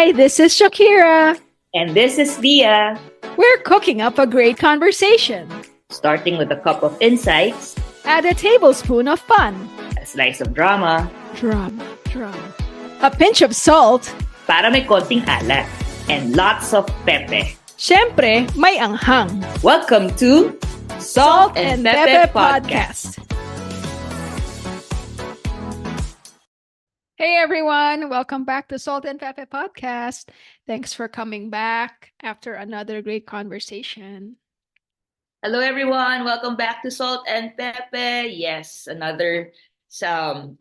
Hi, this is Shakira. And this is Lia, We're cooking up a great conversation. starting with a cup of insights, Add a tablespoon of fun. a slice of drama, Drama. A pinch of salt. para may konting alat, and lots of pepe. Siyempre, may anghang. Welcome to Salt and Pepe Podcast. Hey everyone, welcome back to Salt and Pepe Podcast. Thanks for coming back after another great conversation. Hello everyone, welcome back to Salt and Pepe. Yes, another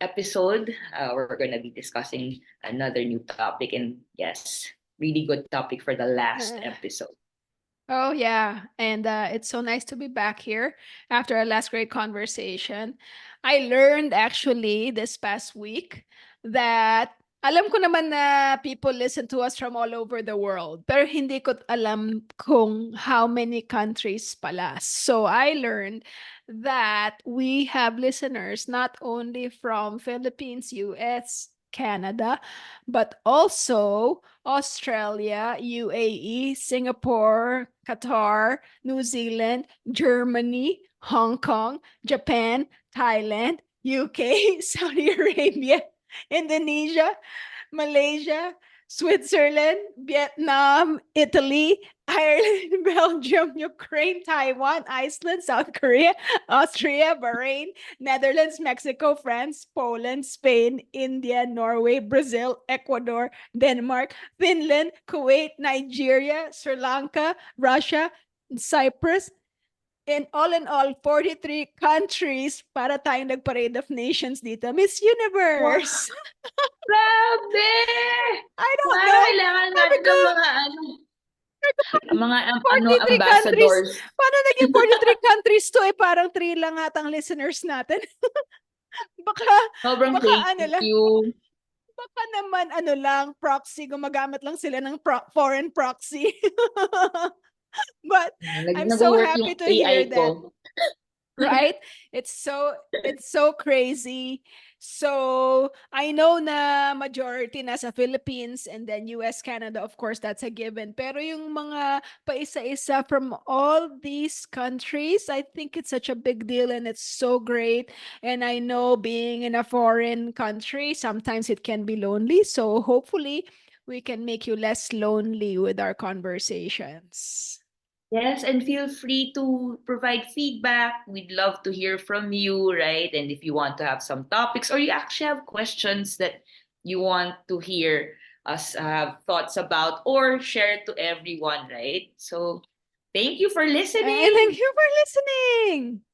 episode. We're going to be discussing another new topic, and yes, really good topic for the last episode. Oh, yeah. And it's so nice to be back here after our last great conversation. I learned actually this past week that alam ko naman na people listen to us from all over the world, pero hindi ko alam kung how many countries pala. So I learned that we have listeners not only from Philippines, US, Canada, but also Australia, UAE, Singapore, Qatar, New Zealand, Germany, Hong Kong, Japan, Thailand, UK, Saudi Arabia, Indonesia, Malaysia, Switzerland, Vietnam, Italy, Ireland, Belgium, Ukraine, Taiwan, Iceland, South Korea, Austria, Bahrain, Netherlands, Mexico, France, Poland, Spain, India, Norway, Brazil, Ecuador, Denmark, Finland, Kuwait, Nigeria, Sri Lanka, Russia, Cyprus. In all, 43 countries para tayong nag-Parade of Nations dito. Miss Universe! Grabe! I don't Parang know. kailangan Sabi natin ko, ng mga 43 countries. ambassadors. Paano naging 43 countries to? Parang 3 lang atang listeners natin. Sobrang baka thank ano lang. you. Baka naman proxy, gumagamit lang sila ng foreign proxy. But I'm so Nag-work happy yung to hear AI that. ko. Right? It's so crazy. So I know na majority nasa Philippines and then US, Canada, of course, that's a given. Pero yung mga paisa-isa from all these countries, I think it's such a big deal and it's so great. And I know being in a foreign country, sometimes it can be lonely. So hopefully we can make you less lonely with our conversations. Yes, and feel free to provide feedback. We'd love to hear from you, right? And if you want to have some topics or you actually have questions that you want to hear us have thoughts about or share it to everyone, right? So thank you for And listening. thank you for listening.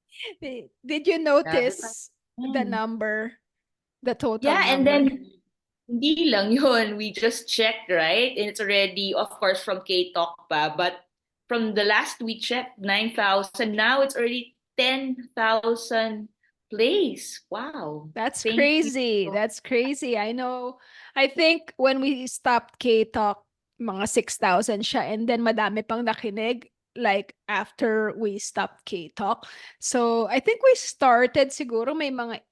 Did you Grabe pa. notice the number, the total Yeah, and number? then hindi lang yun. We just checked, right? And it's already, of course, from K-Talk pa. But from the last we checked, 9,000. Now it's already 10,000 plays. Wow. That's Thank you. crazy. That's crazy. I know. I think when we stopped K-Talk, mga 6,000 siya. And then madami pang nakinig like after we stopped K-Talk. So I think we started siguro may mga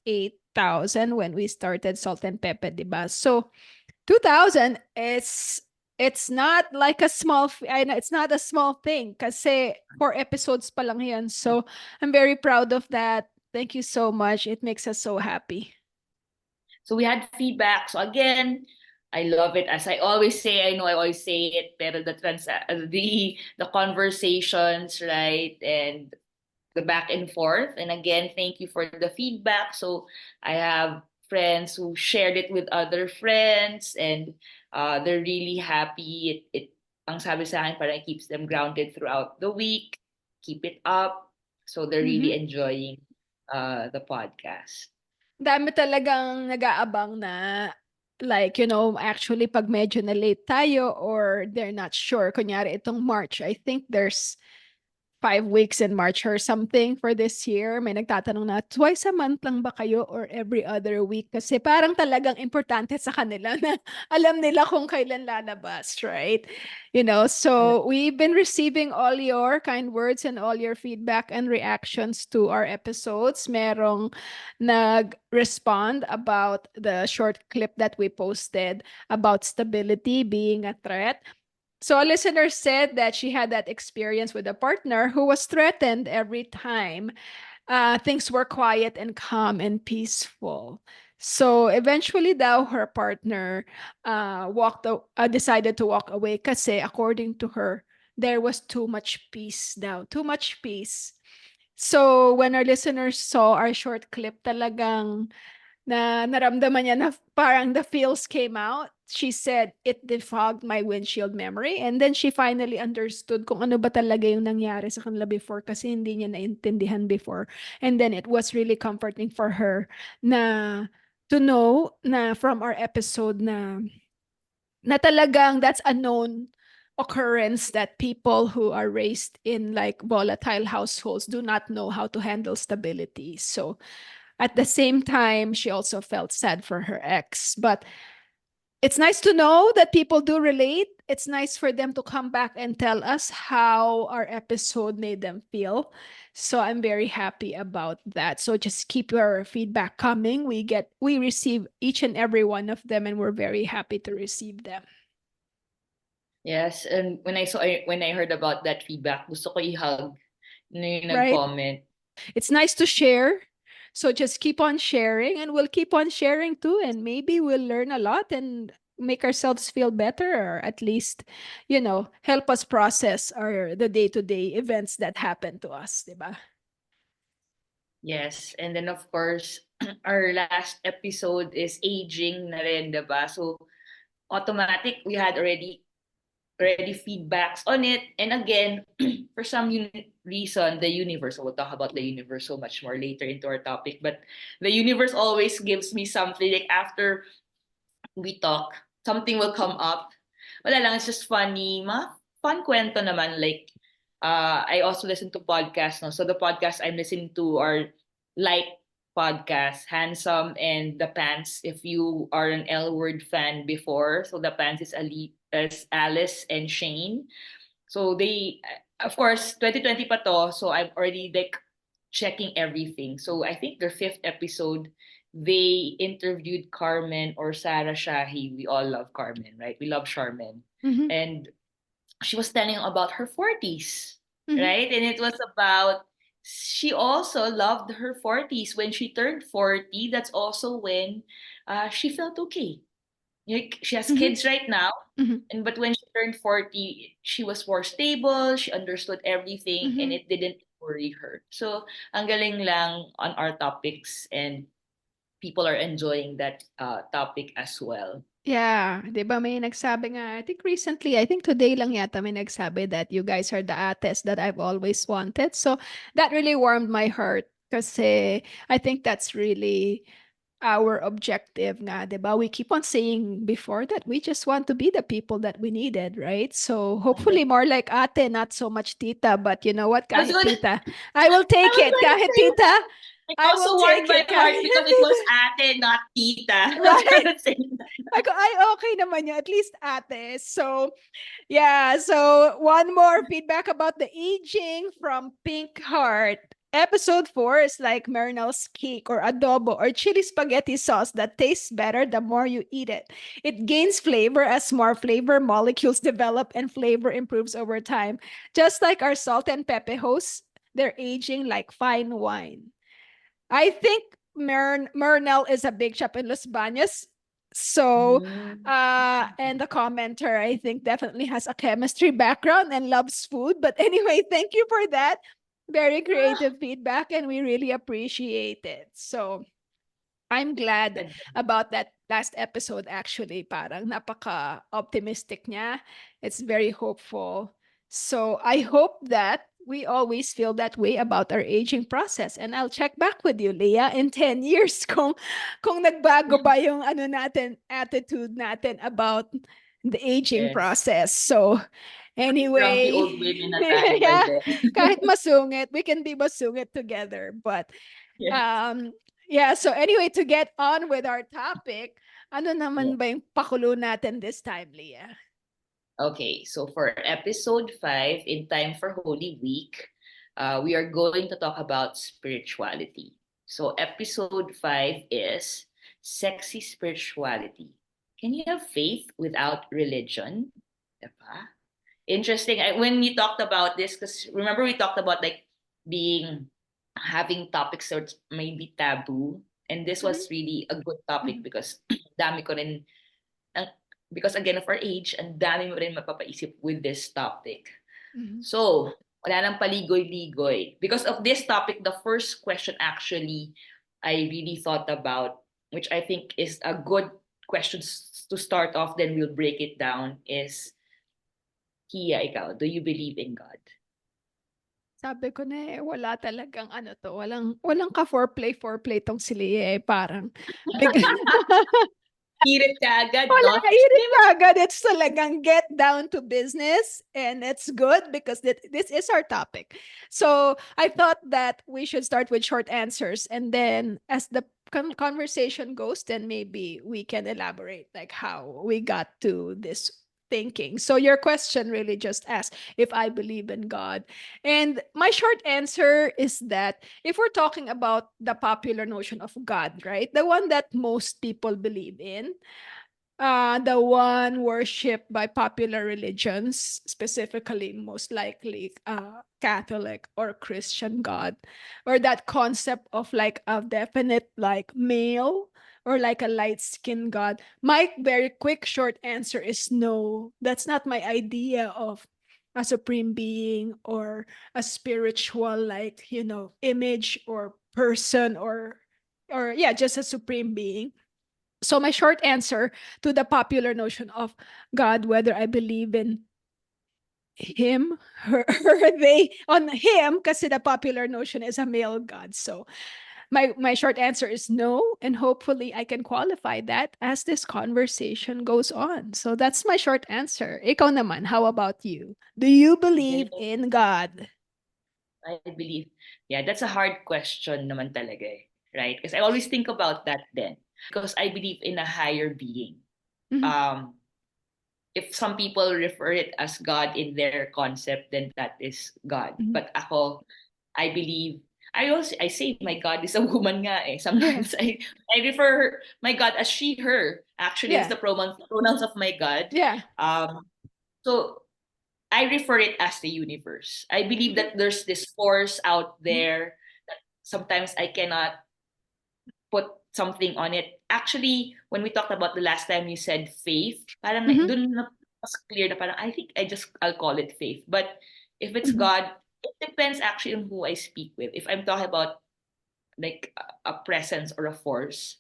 8,000 when we started Salt and Pepe, diba? So 2,000 it's not like a small I know it's not a small thing kasi 4 episodes pa lang yan. So I'm very proud of that. Thank you so much. It makes us so happy. So we had feedback. So again, I love it. As I always say, I know I always say it, pero the conversations, right? And the back and forth. And again, thank you for the feedback. So I have friends who shared it with other friends, and they're really happy. Ang sabi sa akin, parang it keeps them grounded throughout the week. Keep it up. So they're really enjoying the podcast. Dami talagang nag-aabang na like, actually pag medyo na late tayo or they're not sure. Kunyari itong March, I think there's 5 weeks in March or something for this year. May nagtatanong na, twice a month lang ba kayo or every other week? Kasi parang talagang importante sa kanila na alam nila kung kailan lalabas, right? So we've been receiving all your kind words and all your feedback and reactions to our episodes. Merong nag-respond about the short clip that we posted about stability being a threat. So a listener said that she had that experience with a partner who was threatened every time things were quiet and calm and peaceful. So eventually, though, her partner decided to walk away kasi according to her, there was too much peace now, too much peace. So when our listeners saw our short clip, talagang na naramdaman niya na parang the feels came out. She said it defogged my windshield memory, and then she finally understood kung ano ba talaga yung nangyari sa kanila before kasi hindi niya naintindihan before. And then it was really comforting for her na to know na from our episode na talagang that's a known occurrence that people who are raised in like volatile households do not know how to handle stability. So at the same time, she also felt sad for her ex. But it's nice to know that people do relate. It's nice for them to come back and tell us how our episode made them feel. So I'm very happy about that. So just keep your feedback coming. We receive each and every one of them, and we're very happy to receive them. Yes, and when I heard about that feedback, gusto ko i-hug yung Right? nag-comment. It's nice to share. So just keep on sharing, and we'll keep on sharing too. And maybe we'll learn a lot and make ourselves feel better, or at least, help us process the day-to-day events that happen to us, diba? Yes, and then of course, our last episode is aging na rin, diba? So automatic, we had already feedbacks on it. And again, for some reason, the universe, so we'll talk about the universe so much more later into our topic, but the universe always gives me something like after we talk, something will come up. Wala lang, it's just funny. Fun kwento naman. Like, I also listen to podcasts. No? So the podcast I'm listening to are like podcasts, Handsome and The Pants. If you are an L Word fan before, so The Pants is Alice and Shane. So they, of course, 2020 pa to, so I'm already like checking everything. So I think their fifth episode, they interviewed Carmen or Sarah Shahi. We all love Carmen, right? We love Charmin. Mm-hmm. And she was telling about her 40s, Mm-hmm. right? And it was about she also loved her 40s. When she turned 40, that's also when she felt okay. Like she has Mm-hmm. kids right now, Mm-hmm. and but when she turned 40, she was more stable, she understood everything, and Mm-hmm. it didn't worry her. So, ang galing lang on our topics, and people are enjoying that topic as well. Yeah, 'di ba may nagsabi nga, I think recently, I think today lang yata may nagsabi that you guys are the ates that I've always wanted. So that really warmed my heart kasi I think that's really our objective nga, 'di ba? We keep on saying before that we just want to be the people that we needed, right? So hopefully more like ate, not so much tita, but you know what? I was Kahit gonna, tita, I will I take was it. going to Kahit say tita, that. It I will also warmed take my it. heart Kahit because it was ate, not tita. I was right? gonna say Ako, ay, okay naman yun. At least ate. So, yeah. So, one more feedback about the aging from Pink Heart. Episode 4 is like Mernal's cake or adobo or chili spaghetti sauce that tastes better the more you eat it. It gains flavor as more flavor molecules develop and flavor improves over time. Just like our salt and Pepe hosts, they're aging like fine wine. I think Mernel is a big shop in Los Baños. So, that. and the commenter, I think, definitely has a chemistry background and loves food. But anyway, thank you for that. Very creative feedback, and we really appreciate it. So, I'm glad Mm. about that last episode actually. Parang napaka-optimistic niya. It's very hopeful. So I hope that we always feel that way about our aging process. And I'll check back with you, Leah, in 10 years kung nagbago ba yung attitude natin about the aging Yes. process. So Grumpy Anyway, old women na tayo by yeah, then. kahit masungit, we can be masungit together. But Yes. um, yeah, so anyway, to get on with our topic, ano Yeah. naman ba yung pakulo natin this time, Leah? Okay, so for episode 5, in time for Holy Week, we are going to talk about spirituality. So episode 5 is sexy spirituality. Can you have faith without religion? Diba? Interesting. When you talked about this, because remember we talked about like being having topics that may be taboo, and this Mhm, was really a good topic mhm, because dami ko rin ang because again of our age, ang dami mo rin mapapaisip with this topic. mhm. So, wala nang paligoy-ligoy. Because of this topic, the first question actually I really thought about, which I think is a good question to start off, then we'll break it down, is, Kia, ikaw, do you believe in God? Sabi ko na eh, wala talagang ano to, walang ka-foreplay 'tong si Leah eh, parang big Hirit ka agad, wala, no? hirit Di ka ba? agad. It's talagang get down to business, and it's good because this is our topic. So I thought that we should start with short answers, and then as the conversation goes, then maybe we can elaborate like how we got to this thinking. So your question really just asked if I believe in God. And my short answer is that if we're talking about the popular notion of God, right? The one that most people believe in, the one worshipped by popular religions, specifically, most likely, Catholic or Christian God, or that concept of like a definite like male or like a light skinned God. My very quick short answer is no. That's not my idea of a supreme being or a spiritual like image or person or yeah, just a supreme being. So my short answer to the popular notion of God, whether I believe in him, her, they, on him, kasi the popular notion is a male God. So my short answer is no, and hopefully I can qualify that as this conversation goes on. So that's my short answer. Ikaw naman, how about you? Do you believe Yes, in God? I believe. Yeah, that's a hard question naman talaga eh, right? Because I always think about that then. Because I believe in a higher being. Mhm, Um, if some people refer it as God in their concept, then that is God. mhm. But ako, I believe I say my God is a woman nga eh. Yeah, Sometimes I refer my God as she, her. Actually, that's yeah, the pronouns of my God. yeah. Um, so I refer it as the universe. I believe Mhm, that there's this force out mhm, there that sometimes I cannot put something on it. Actually, when we talked about the last time you said faith, parang mhm, dun na mas clear na parang I think I'll call it faith. But if it's mhm, God, it depends actually on who I speak with. If I'm talking about like a presence or a force,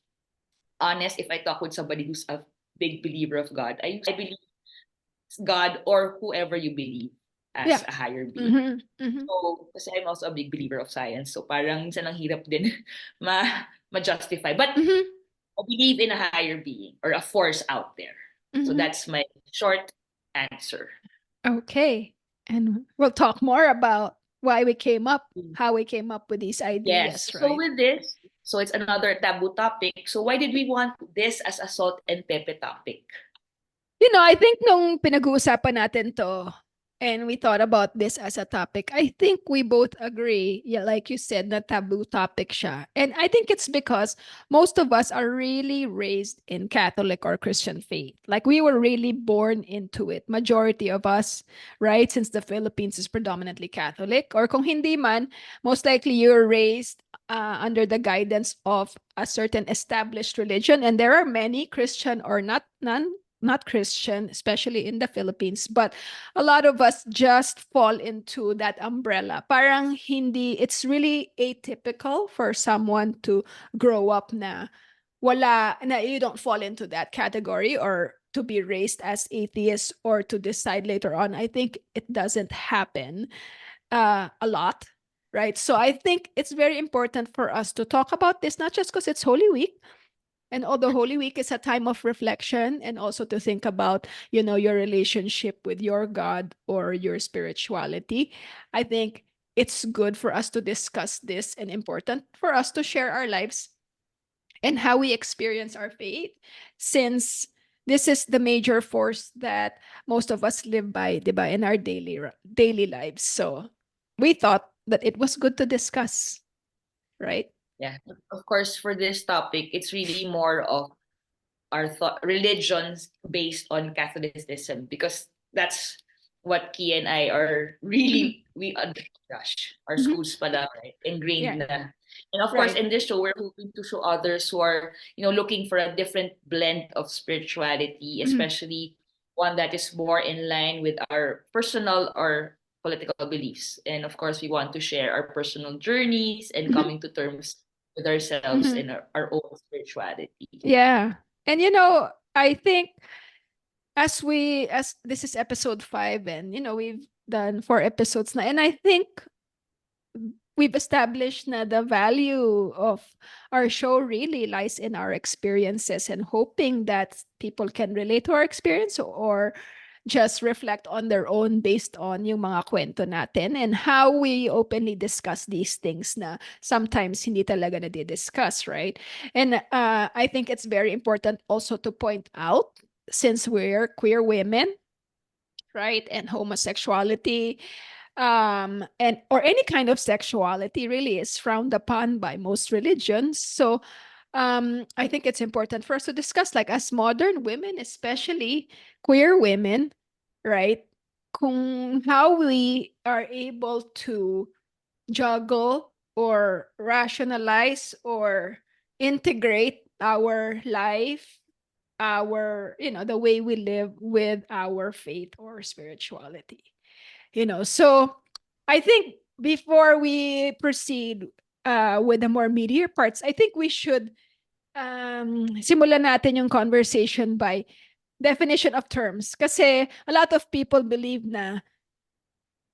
honest, if I talk with somebody who's a big believer of God, I believe it's God or whoever you believe yeah. as a higher being. Mhm, mhm, So, kasi I'm also a big believer of science. So, parang minsan ang hirap din ma-justify. But mhm. I believe in a higher being or a force out there. So Mhm. that's my short answer. Okay. And we'll talk more about why we came up, Mm. how we came up with these Yes. ideas, So right? with this, so it's another taboo topic. So why did we want this as a salt and pepper topic? I think nung pinag-uusapan natin to and we thought about this as a topic, I think we both agree, yeah, like you said, na taboo topic siya. And I think it's because most of us are really raised in Catholic or Christian faith. Like we were really born into it. Majority of us, right? Since the Philippines is predominantly Catholic. Or kung hindi man, most likely you're raised under the guidance of a certain established religion. And there are many Christian or not Christian, especially in the Philippines, but a lot of us just fall into that umbrella. Parang hindi, it's really atypical for someone to grow up na you don't fall into that category or to be raised as atheist or to decide later on. I think it doesn't happen a lot, right? So I think it's very important for us to talk about this, not just because it's Holy Week, And although Holy Week is a time of reflection and also to think about, your relationship with your God or your spirituality, I think it's good for us to discuss this and important for us to share our lives and how we experience our faith, since this is the major force that most of us live by, diba, in our daily lives. So we thought that it was good to discuss, right? Yeah. Of course, for this topic, it's really more of our thought religions based on Catholicism, because that's what Key and I are Mhm. really gosh, our Mhm. schools pala, right? Ingrained Yeah, na. And of course, right. in this show, we're hoping to show others who are, looking for a different blend of spirituality, Mhm. especially one that is more in line with our personal or political beliefs. And of course, we want to share our personal journeys and Mhm. coming to terms with ourselves Mhm. and our own spirituality. Yeah. And I think as this is episode 5, and we've done 4 episodes now, and I think we've established na the value of our show really lies in our experiences, and hoping that people can relate to our experience or just reflect on their own based on yung mga kwento natin and how we openly discuss these things na sometimes hindi talaga na-discuss, right? And I think it's very important also to point out, since we're queer women, right, and homosexuality, and or any kind of sexuality really is frowned upon by most religions. So I think it's important for us to discuss, like, as modern women, especially queer women, right, kung how we are able to juggle or rationalize or integrate our life, our, the way we live with our faith or spirituality. So I think before we proceed with the more meatier parts, I think we should simulan natin yung conversation by definition of terms. Kasi a lot of people believe na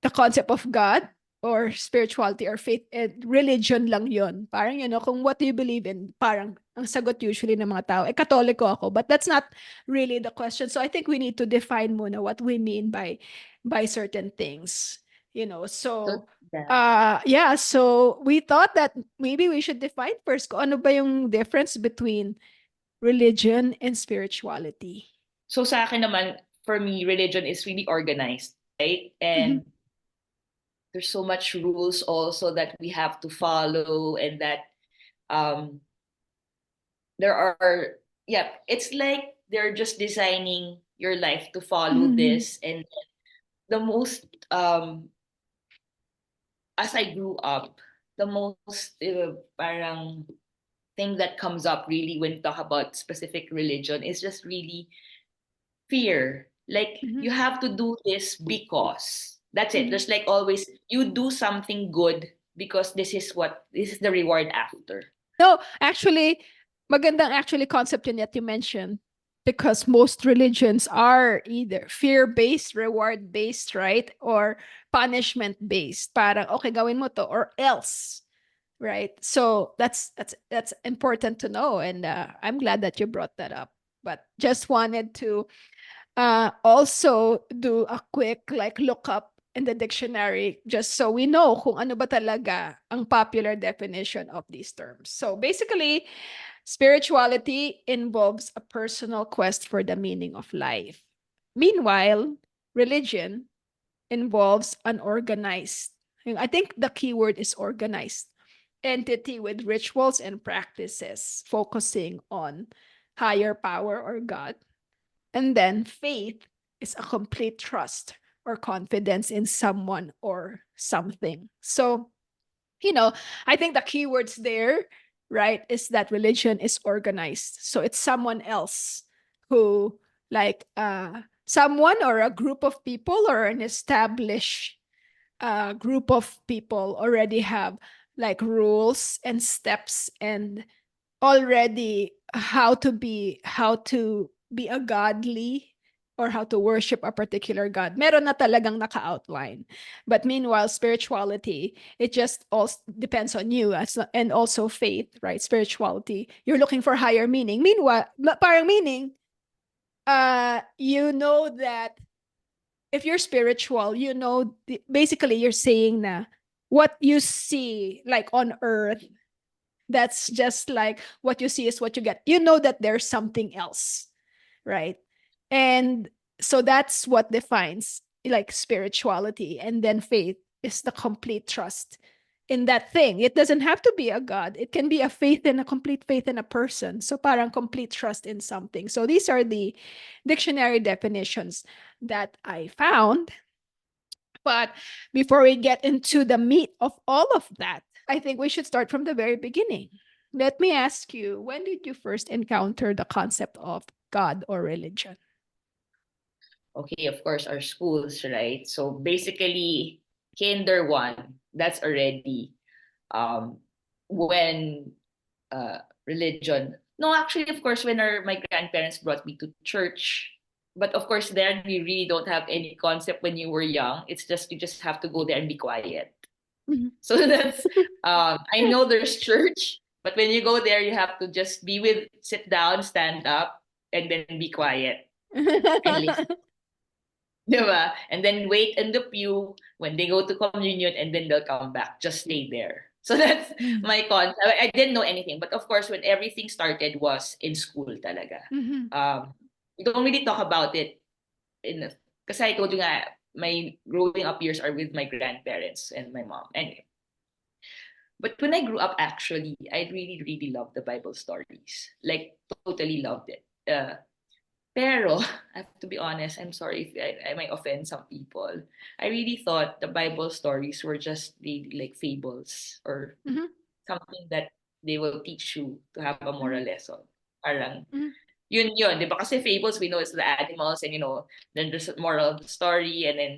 the concept of God or spirituality or faith and religion lang yon. Parang, kung what do you believe in, parang ang sagot usually ng mga tao, katoliko ako. But that's not really the question. So I think we need to define muna what we mean by certain things. So So yeah. yeah, so we thought that maybe we should define first kung ano ba yung difference between religion and spirituality. So sa akin naman, for me, religion is really organized, right? Mhm. And there's so much rules also that we have to follow, and that um there are, yeah, it's like they're just designing your life to follow Mhm. this. And the most as I grew up, the most parang thing that comes up really when we talk about specific religion is just really fear. Like, Mhm. you have to do this because that's it. Mhm. There's like always, you do something good because this is the reward after. No, actually, magandang actually concept yun that you mentioned, because most religions are either fear-based, reward-based, right? Or punishment-based. Parang, okay, gawin mo to or else, right? So that's important to know, and I'm glad that you brought that up. But just wanted to also do a quick like look up in the dictionary, just so we know kung ano ba talaga ang popular definition of these terms. So basically, spirituality involves a personal quest for the meaning of life. Meanwhile, religion involves an organized, I think the key word is organized, entity with rituals and practices focusing on higher power or God. And then faith is a complete trust or confidence in someone or something. So, you know, I think the keywords there, right, is that religion is organized. So it's someone else who, like, someone or a group of people or an established group of people already have like rules and steps and already how to be a godly, or how to worship a particular God. Meron na talagang naka-outline. But meanwhile, spirituality, it just also depends on you and also faith, right? Spirituality, you're looking for higher meaning. Meanwhile, parang meaning, you know that if you're spiritual, you know, basically you're saying na what you see like on earth, that's just like what you see is what you get. You know that there's something else, right? And so that's what defines like spirituality. And then faith is the complete trust in that thing. It doesn't have to be a God. It can be a faith in a complete faith in a person. So parang complete trust in something. So these are the dictionary definitions that I found. But before we get into the meat of all of that, I think we should start from the very beginning. Let me ask you, when did you first encounter the concept of God or religion? Okay, of course, our schools, right? So basically, kinder one, that's already um when religion. No, actually, of course, when my grandparents brought me to church. But of course, there we really don't have any concept when you were young. It's just you just have to go there and be quiet. Mhm. So that's I know there's church, but when you go there, you have to just sit down, stand up, and then be quiet and listen. Diba? And then wait in the pew when they go to communion and then they'll come back. Just stay there. So that's my concept. I didn't know anything. But of course, when everything started was in school talaga. Mhm. We don't really talk about it because I told you nga, my growing up years are with my grandparents and my mom. Anyway, but when I grew up, actually, I really, really loved the Bible stories. Like, totally loved it. Pero, I have to be honest, I'm sorry if I might offend some people. I really thought the Bible stories were just really like fables or Mhm. something that they will teach you to have a moral Mhm. lesson. Parang, Mhm. yun, di ba? Kasi fables, we know it's the animals and, then there's a moral of the story and then,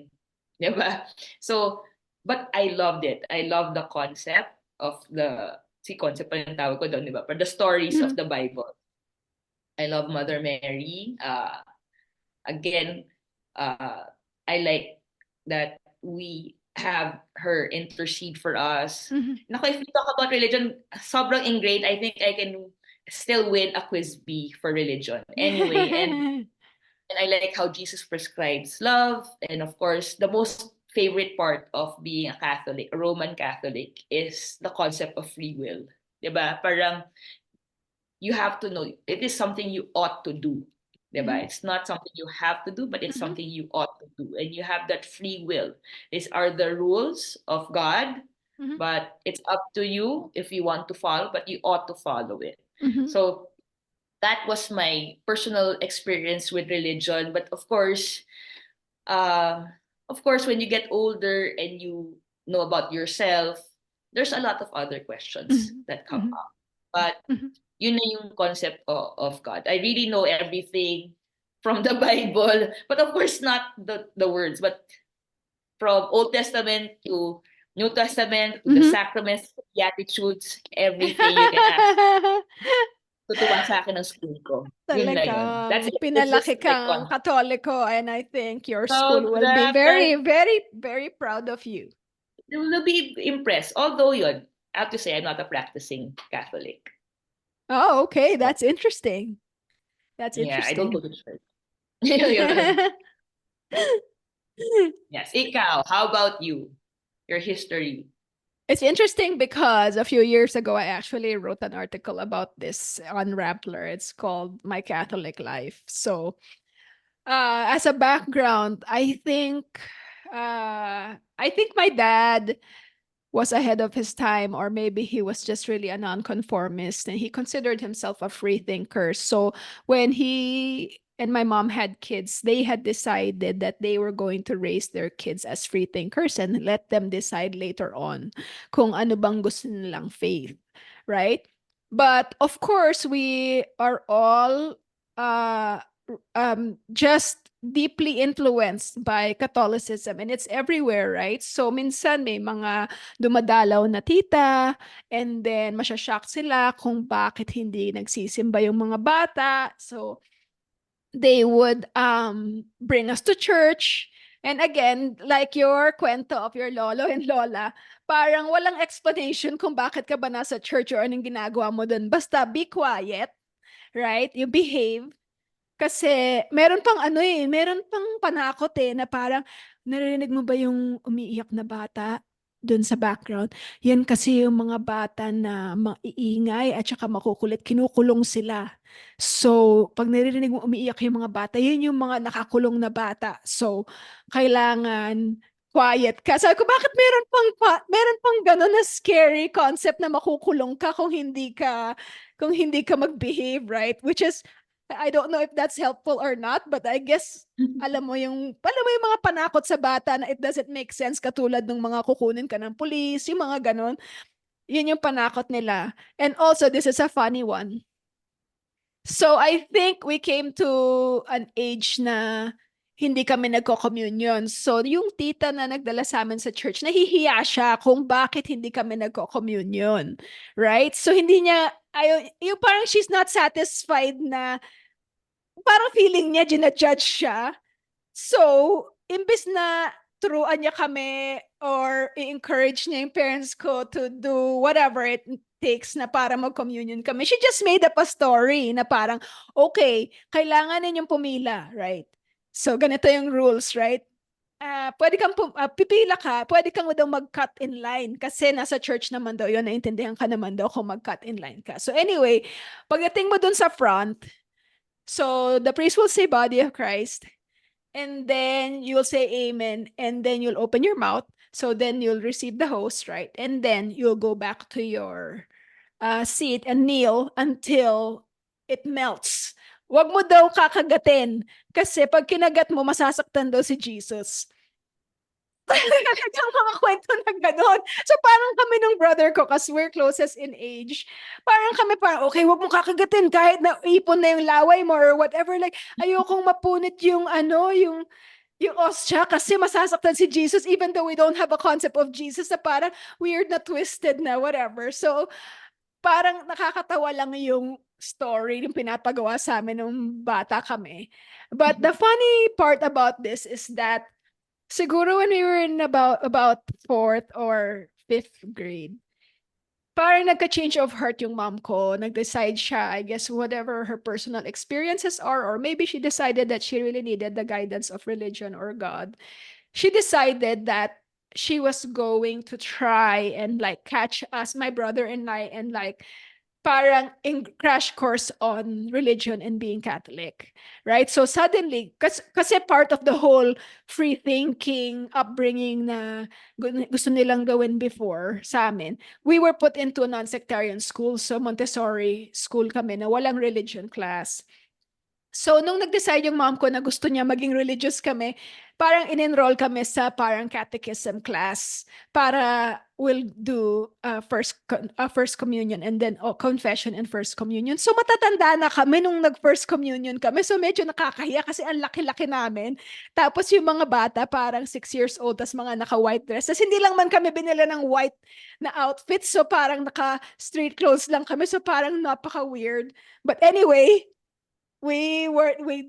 di ba? So, but I loved it. I love the concept of concept pa yung tawag ko doon, di ba? But the stories of Mhm. the Bible. I love Mother Mary. Again, uh, I like that we have her intercede for us. Mhm. Nako, if we talk about religion, sobrang ingrained. I think I can still win a quiz B for religion. Anyway, and I like how Jesus prescribes love. And of course, the most favorite part of being a Catholic, a Roman Catholic, is the concept of free will. Diba? Parang you have to know it is something you ought to do. Diba? Mhm. It's not something you have to do, but it's Mhm. something you ought to do. And you have that free will. These are the rules of God, Mhm. but it's up to you if you want to follow, but you ought to follow it. Mhm. So that was my personal experience with religion. But uh, of course, when you get older and you know about yourself, there's a lot of other questions Mhm. that come Mhm. up. But Mhm. yun na yung concept of God. I really know everything from the Bible, but of course not the words, but from Old Testament to New Testament to the Mhm. sacraments, the attitudes, everything you can ask. Tutuwa sa akin ng school ko. Yun na yun. That's Talagang it. It's just pinalaki like kang Katoliko, and I think your school will be sobra very, kahit very, very proud of you. they will be impressed. Although yun, I have to say I'm not a practicing Catholic. Oh, okay. So, That's interesting. That's yeah, I don't go interesting. to church. Yun. Yes. Ikaw, how about you? Your history. It's interesting because a few years ago, I actually wrote an article about this on Rappler. It's called My Catholic Life. So, as a background, I think my dad was ahead of his time, or maybe he was just really a nonconformist and he considered himself a free thinker. So when he and my mom had kids, they had decided that they were going to raise their kids as free thinkers and let them decide later on kung ano bang gusto nilang faith, right? But of course, we are all uh just deeply influenced by Catholicism, and it's everywhere, right? So minsan may mga dumadalaw na tita, and then masyashock sila kung bakit hindi nagsisimba yung mga bata. So they would bring us to church. And again, like your kwento of your lolo and lola, parang walang explanation kung bakit ka ba nasa church or anong ginagawa mo dun. Basta be quiet, right? You behave. Kasi meron pang ano eh, meron pang panakot eh, na parang naririnig mo ba yung umiiyak na bata doon sa background? Yan kasi yung mga bata na maiingay at saka makukulit, kinukulong sila. So, pag naririnig mo umiiyak yung mga bata, yun yung mga nakakulong na bata. So, kailangan quiet ka. Sabi ko, bakit meron pang gano'n na scary concept na makukulong ka kung hindi ka mag-behave, right? Which is I don't know if that's helpful or not, but I guess alam mo yung mga panakot sa bata na it doesn't make sense katulad ng mga kukunin ka ng pulis, yung mga ganon. Yun yung panakot nila. And also, this is a funny one. So I think we came to an age na hindi kami nagko-communion. So yung tita na nagdala sa amin sa church, nahihiya siya kung bakit hindi kami nagko-communion. Right? So hindi niya, yung parang she's not satisfied na parang feeling niya, ginajudge siya. So, imbes na turuan niya kami or i-encourage niya yung parents ko to do whatever it takes na para mag-communion kami, she just made up a story na parang, okay, kailangan ninyong pumila, right? So, ganito yung rules, right? Pwede kang pipila ka, pwede kang daw mag-cut in line kasi nasa church naman daw yun, naintindihan ka naman daw kung mag-cut in line ka. So anyway, pagdating mo dun sa front, so the priest will say body of Christ, and then you'll say amen, and then you'll open your mouth. So then you'll receive the host, right? And then you'll go back to your seat and kneel until it melts. Wag mo daw kakagatin kasi pag kinagat mo, masasaktan daw si Jesus. Talagang mga kwento na gano'n. So parang kami nung brother ko, kasi we're closest in age, parang okay, wag mong kakagatin kahit na ipon na yung laway mo or whatever. Like, ayokong mapunit yung yung ostya kasi masasaktan si Jesus even though we don't have a concept of Jesus na parang weird na twisted na whatever. So, parang nakakatawa lang yung story yung pinapagawa sa amin nung bata kami. But the funny part about this is that siguro when we were in about fourth or fifth grade, parang nagka-change of heart yung mom ko. Nag-decide siya, I guess, whatever her personal experiences are, or maybe she decided that she really needed the guidance of religion or God. She decided that she was going to try and like catch us, my brother and I, and like parang in crash course on religion and being Catholic, right? So suddenly, kasi part of the whole free thinking upbringing na gusto nilang gawin before sa amin, we were put into a non-sectarian school, so Montessori school kami na walang religion class. So, nung nag-decide yung mom ko na gusto niya maging religious kami, parang in-enroll kami sa parang catechism class para we'll do first communion and then confession and first communion. So, matatanda na kami nung nag-first communion kami. So, medyo nakakahiya kasi ang laki-laki namin. Tapos yung mga bata, parang 6 years old, tas mga naka-white dress. Tas hindi lang man kami binila ng white na outfit. So, parang naka-street clothes lang kami. So, parang napaka-weird. But anyway, we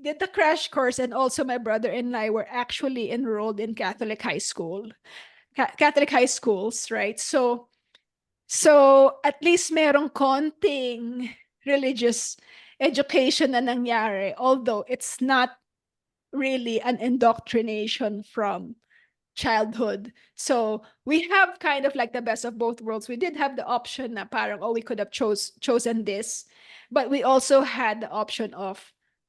did the crash course, and also my brother and I were actually enrolled in Catholic high school, Catholic high schools, right? So at least merong konting religious education na nangyari, although it's not really an indoctrination from childhood. So we have kind of like the best of both worlds. We did have the option na parang, oh, we could have chosen this, but we also had the option of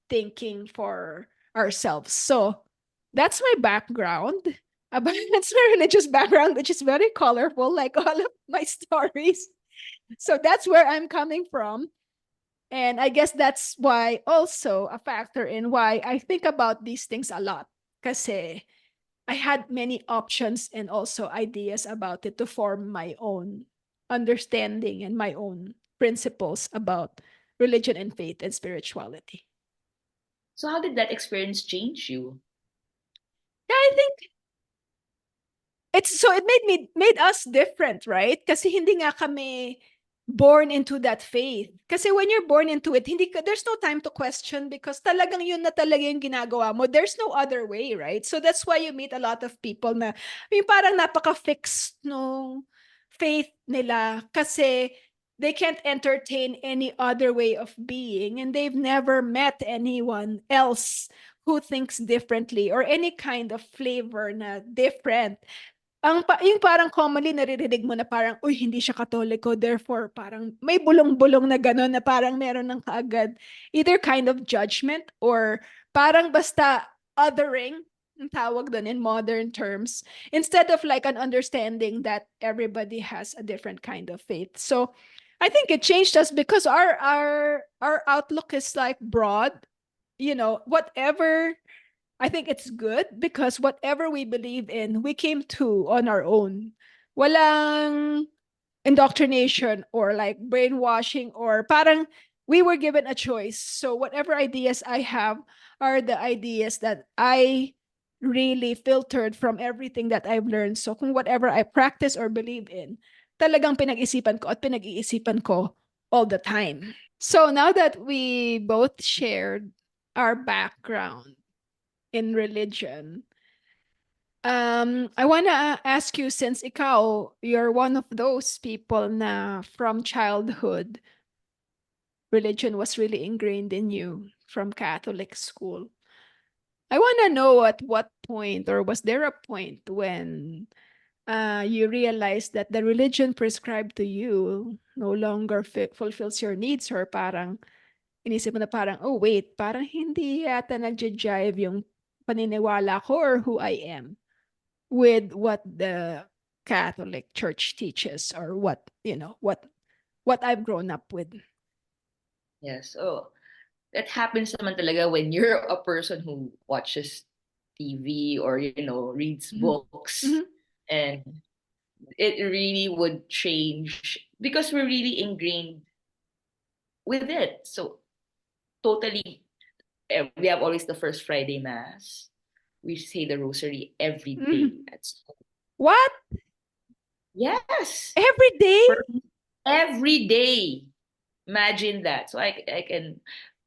thinking for ourselves. So that's my background. That's my religious background, which is very colorful, like all of my stories. So that's where I'm coming from. And I guess that's why also a factor in why I think about these things a lot. Kasi I had many options and also ideas about it to form my own understanding and my own principles about religion and faith and spirituality. So how did that experience change you? Yeah, I think it made us different, right? Kasi hindi nga kami born into that faith. Kasi when you're born into it, there's no time to question because talagang yun na talaga yung ginagawa mo. There's no other way, right? So that's why you meet a lot of people na yung parang napaka-fixed nung faith nila kasi they can't entertain any other way of being and they've never met anyone else who thinks differently or any kind of flavor na different. Yung parang commonly naririnig mo na parang, uy, hindi siya katoliko, therefore parang may bulong-bulong na gano'n na parang meron ng kaagad either kind of judgment or parang basta othering, ang tawag doon in modern terms, instead of like an understanding that everybody has a different kind of faith. So I think it changed us because our outlook is like broad, whatever. I think it's good because whatever we believe in, we came to on our own. Walang indoctrination or like brainwashing or parang we were given a choice. So whatever ideas I have are the ideas that I really filtered from everything that I've learned. So kung whatever I practice or believe in, talagang pinag-isipan ko at pinag-iisipan ko all the time. So now that we both shared our background in religion. I wanna ask you, since ikaw, you're one of those people na from childhood, religion was really ingrained in you from Catholic school. I wanna know at what point, or was there a point when you realized that the religion prescribed to you no longer fulfills your needs, or parang inisip mo na parang, oh wait, parang hindi yata nagja-jive yung paniniwala ko or who I am with what the Catholic Church teaches or what I've grown up with. Yes. So that happens naman talaga when you're a person who watches TV or reads Mhm. books, Mhm. and it really would change because we're really ingrained with it. So totally, we have always the first Friday mass. We say the rosary every day Mhm. at school. What? Yes, Every day? for every day. Imagine that. So I can,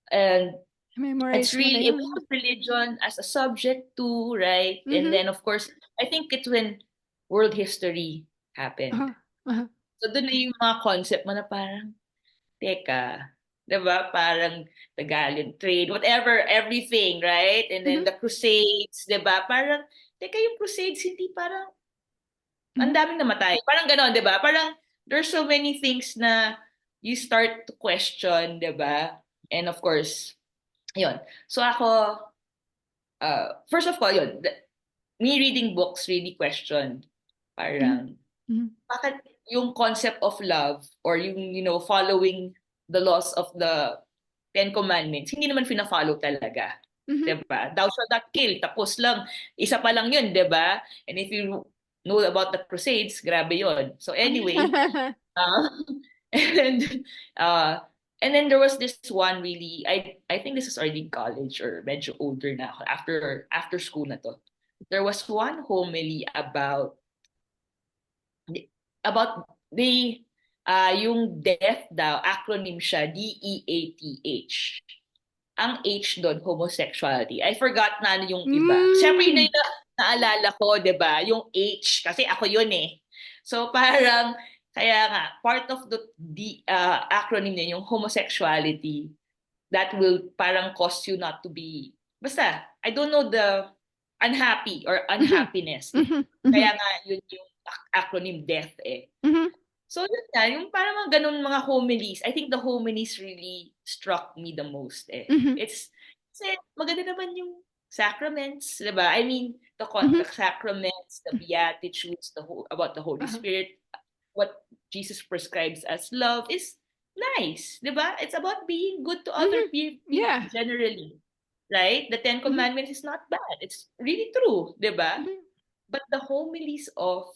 and it's Memorize mo na really, we yun. have religion as a subject too, right? And Mhm. then of course, I think it's when world history happened. Uh-huh. Uh-huh. So doon na yung mga concept mo na parang, teka, 'di ba? Parang the Gallian trade, whatever, everything, right? And then Mhm. the Crusades, 'di ba? Parang, teka, yung Crusades, hindi parang, ang Mhm. daming namatay. Parang gano'n, 'di ba? Parang, there's so many things na you start to question, 'di ba? And of course, yun. So ako, first of all, yun, me reading books really questioned, Mhm. parang, Mhm. bakit yung concept of love or yung, following the laws of the Ten Commandments, hindi naman fina-follow talaga. Mhm. 'Di ba? Thou shalt not kill. Tapos lang, isa pa lang yun, 'di ba? And if you know about the Crusades, grabe yun. So anyway, uh, and uh, and then there was this one really, I think this is already in college or medyo older na ako, after school na to. There was one homily about the yung death daw, acronym siya, DEATH. Ang H doon, homosexuality. I forgot na ano yung iba. Siyempre, yun na Mm. yung naalala ko, di ba? Yung H, kasi ako yun eh. So parang, kaya nga, part of the acronym niya, yung homosexuality, that will parang cause you not to be, basta, I don't know the unhappy or Mhm. unhappiness. Mhm. Kaya Mhm. nga, yun yung acronym death eh. Mhm. So yun na, yung parang mga ganun mga homilies. I think the homilies really struck me the most eh. Mhm. It's, kasi maganda naman yung sacraments, di ba? I mean, Mhm. the sacraments, the beatitudes, about the Holy Uh-huh. Spirit, what Jesus prescribes as love is nice, di ba? It's about being good to other Mhm. people Yeah. generally, right? The Ten Mhm. Commandments is not bad. It's really true, di ba? Mhm. But the homilies of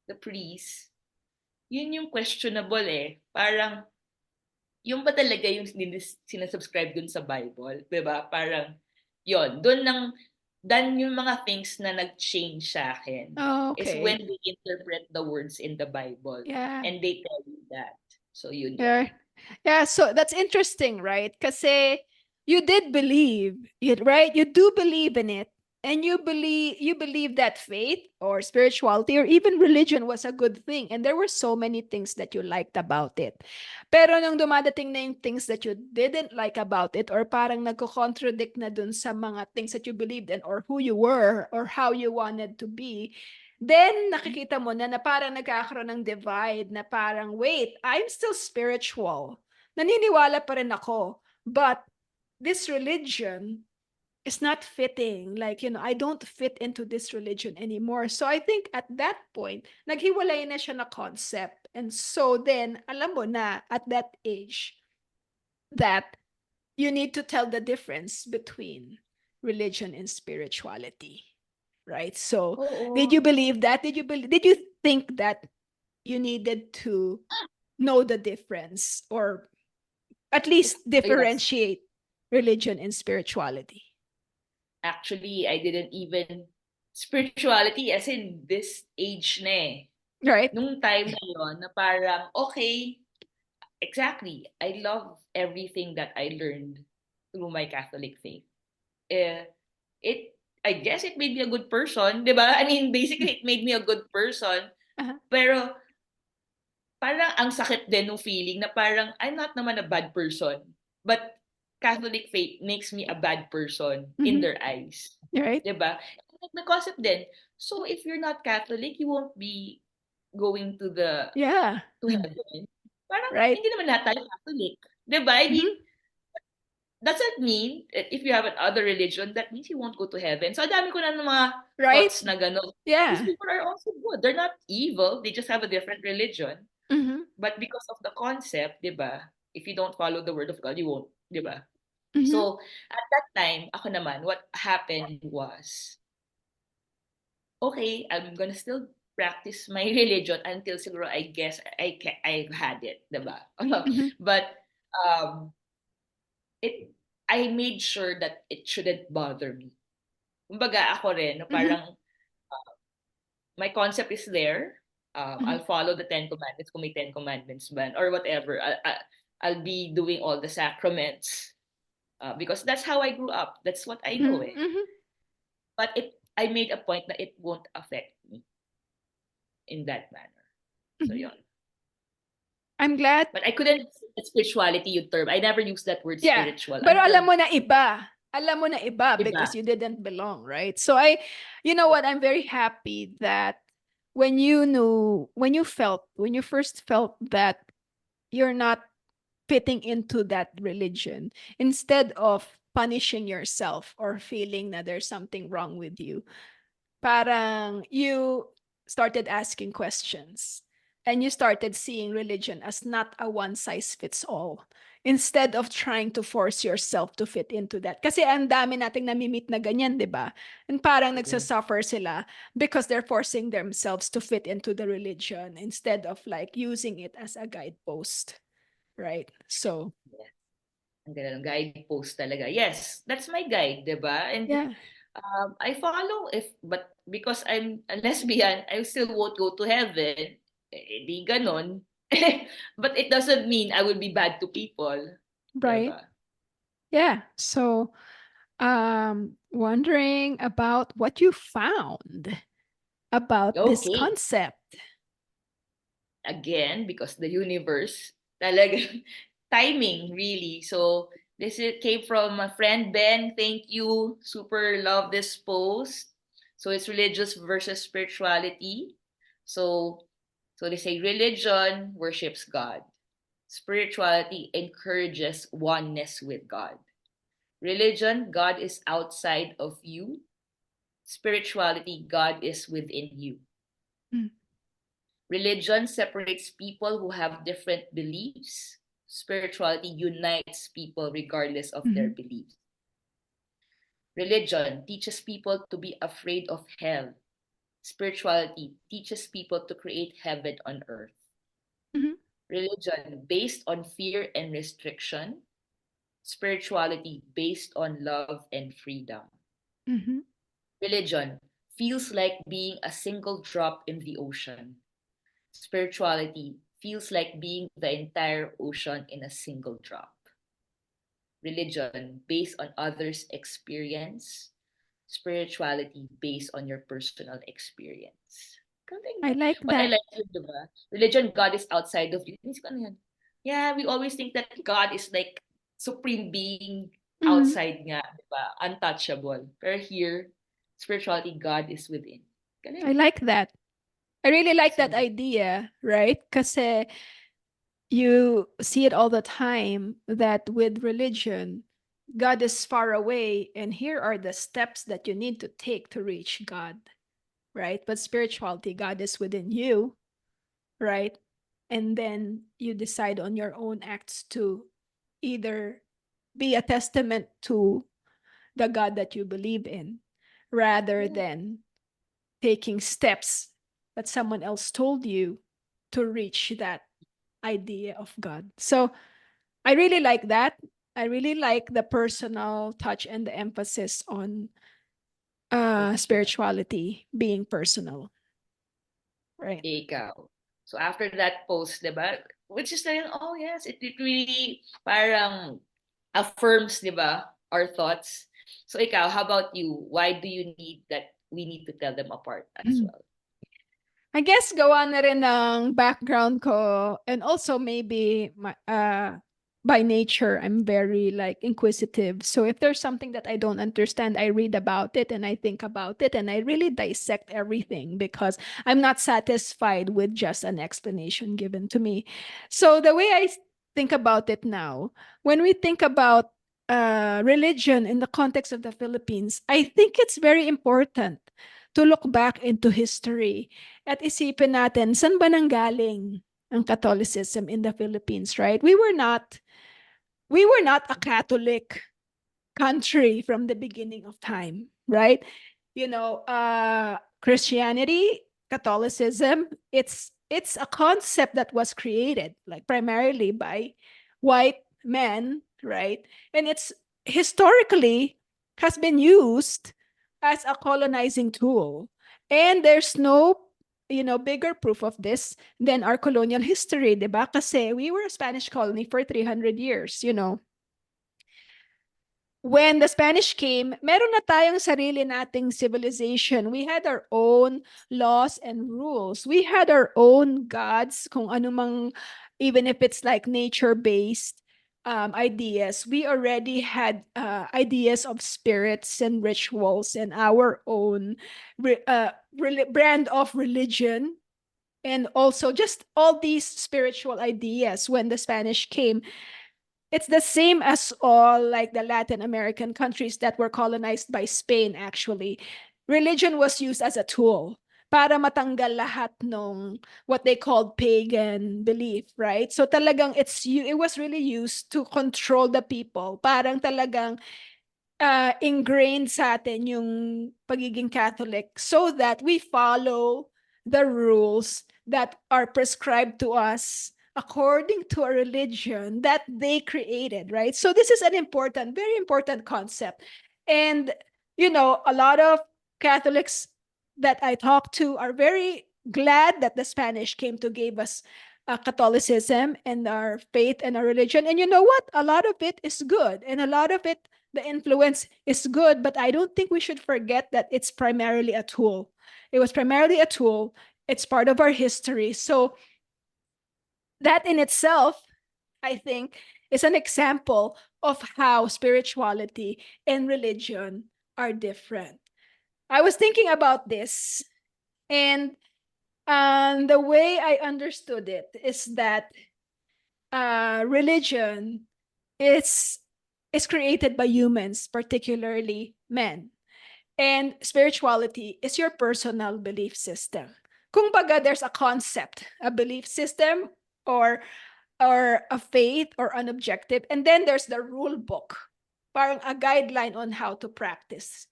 the priests, yun yung questionable eh. Parang, yung ba talaga yung sinasubscribe dun sa Bible? 'Di ba? Parang, yon dun dan yung mga things na nag-change sa akin Oh, is okay. when they interpret the words in the Bible Yeah. and they tell you that. So yun. Yeah. Yeah, so that's interesting, right? Kasi you did believe, right? You do believe in it. And you believe that faith or spirituality or even religion was a good thing. And there were so many things that you liked about it. Pero nung dumadating na yung things that you didn't like about it or parang nagko-contradict na dun sa mga things that you believed in or who you were or how you wanted to be, then nakikita mo na parang nagkakaroon ng divide na parang, wait, I'm still spiritual. Naniniwala pa rin ako. But this religion is not fitting. Like, I don't fit into this religion anymore. So I think at that point, naghiwalay na siya na concept. And so then, alam mo na at that age that you need to tell the difference between religion and spirituality. Right? So, did you Oo. believe that? Did you think that you needed to know the difference or at least Yes. differentiate religion and spirituality? Actually, I didn't even spirituality as in this age na eh. Right? Nung time na yun, na parang, okay, exactly. I love everything that I learned through my Catholic faith. Eh, it, I guess it made me a good person, di ba? I mean, basically, it made me a good person. Uh-huh. Pero, parang ang sakit din ng feeling na parang, I'm not naman a bad person. But, Catholic faith makes me a bad person in Mm-hmm. their eyes. Right? Di ba? May concept din. So, if you're not Catholic, you won't be going Yeah. to heaven. Parang, Right? hindi naman lahat tayo Catholic. Di ba? I mean, Mm-hmm. does that mean that if you have another religion, that means you won't go to heaven? So, dami ko na ng mga Right? thoughts na gano'n. These Yeah. people are also good. They're not evil. They just have a different religion. Mm-hmm. But because of the concept, di ba? If you don't follow the word of God, you won't. Di ba? Mm-hmm. So, at that time, ako naman, what happened was, okay, I'm gonna still practice my religion until siguro I guess I've had it, diba? Mm-hmm. But um it I made sure that it shouldn't bother me. Kumbaga ako rin, na Mm-hmm. parang my concept is there. Mm-hmm. I'll follow the Ten Commandments kung may Ten Commandments ban or whatever. I'll be doing all the sacraments because that's how I grew up. That's what I know eh. Mm-hmm. But I made a point that it won't affect me in that manner. So Mm-hmm. yon. I'm glad. But I couldn't say spirituality yung term. I never used that word Yeah. spiritual Pero alam until mo na iba. Alam mo na iba iba. because you didn't belong, right? So you know what? I'm very happy that when you first felt that you're not fitting into that religion, instead of punishing yourself or feeling that there's something wrong with you, parang you started asking questions and you started seeing religion as not a one size fits all instead of trying to force yourself to fit into that. Kasi ang dami nating namimit na ganyan, di ba? And parang Mm. nagsasuffer sila because they're forcing themselves to fit into the religion instead of like using it as a guidepost, right? So, Yes. Ang ganda ng guidepost talaga. Yes, that's my guide, 'di ba? And yeah, I follow but because I'm a lesbian, I still won't go to heaven. Eh, di ganon. But it doesn't mean I will be bad to people, 'di right. ba? Yeah. So, wondering about what you found about this Okay. concept. Again, because the universe talaga timing really. So came from a friend Ben. Thank you. Super love this post. So it's religious versus spirituality. So so they say religion worships God. Spirituality encourages oneness with God. Religion, God is outside of you. Spirituality, God is within you. Mm, Religion separates people who have different beliefs. Spirituality unites people regardless of their mhm, beliefs. Religion teaches people to be afraid of hell. Spirituality teaches people to create heaven on earth. mhm, Religion based on fear and restriction. Spirituality based on love and freedom. mhm, Religion feels like being a single drop in the ocean. Spirituality feels like being the entire ocean in a single drop. Religion based on others' experience, spirituality based on your personal experience. Galing, I no? like But I that. like you, diba? Religion, God is outside of you. Inisip ko, ano yan? Yeah, we always think that God is like supreme being Mhm. outside nga, diba? Untouchable. Pero here, spirituality, God is within. I Galing. like that. I really like that So, idea, right? Because you see it all the time that with religion, God is far away, and here are the steps that you need to take to reach God, right? But spirituality, God is within you, right? And then you decide on your own acts to either be a testament to the God that you believe in rather yeah. than taking steps that someone else told you to reach that idea of God. So I really like that. I really like the personal touch and the emphasis on Personal. spirituality being personal, right? Ikaw. So after that post, diba? Which is like, oh yes, it really parang affirms, diba, our thoughts. So ikaw, how about you? Why do you need that we need to tell them apart as well? I guess gawa na rin ng background ko and also maybe by nature I'm very like inquisitive. So if there's something that I don't understand, I read about it and I think about it and I really dissect everything because I'm not satisfied with just an explanation given to me. So the way I think about it now, when we think about religion in the context of the Philippines, I think it's very important to look back into history at isipin natin, saan ba nanggaling ang Catholicism in the Philippines, right? We were not a Catholic country from the beginning of time, right? Christianity, Catholicism, it's a concept that was created like primarily by white men, right? And it's historically has been used as a colonizing tool. And there's no bigger proof of this than our colonial history, 'di ba? Kasi we were a Spanish colony for 300 years. When the Spanish came, meron na tayong sarili nating civilization. We had our own laws and rules. We had our own gods, kung anumang, even if it's like nature-based ideas. We already had ideas of spirits and rituals and our own brand of religion. And also just all these spiritual ideas when the Spanish came, it's the same as all like the Latin American countries that were colonized by Spain actually. Religion was used as a tool para matanggal lahat ng what they called pagan belief, right? So talagang it was really used to control the people. Parang talagang ingrained sa atin yung pagiging Catholic so that we follow the rules that are prescribed to us according to a religion that they created, right? So this is an important, very important concept. And, a lot of Catholics that I talk to are very glad that the Spanish came to give us Catholicism and our faith and our religion. And you know what? A lot of it is good. And a lot of it, the influence is good, but I don't think we should forget that it's primarily a tool. It was primarily a tool. It's part of our history. So that in itself, I think, is an example of how spirituality and religion are different. I was thinking about this, and the way I understood it is that religion is is created by humans, particularly men. And spirituality is your personal belief system. Kung baga, there's a concept, a belief system, or a faith or an objective, and then there's the rule book, parang a guideline on how to practice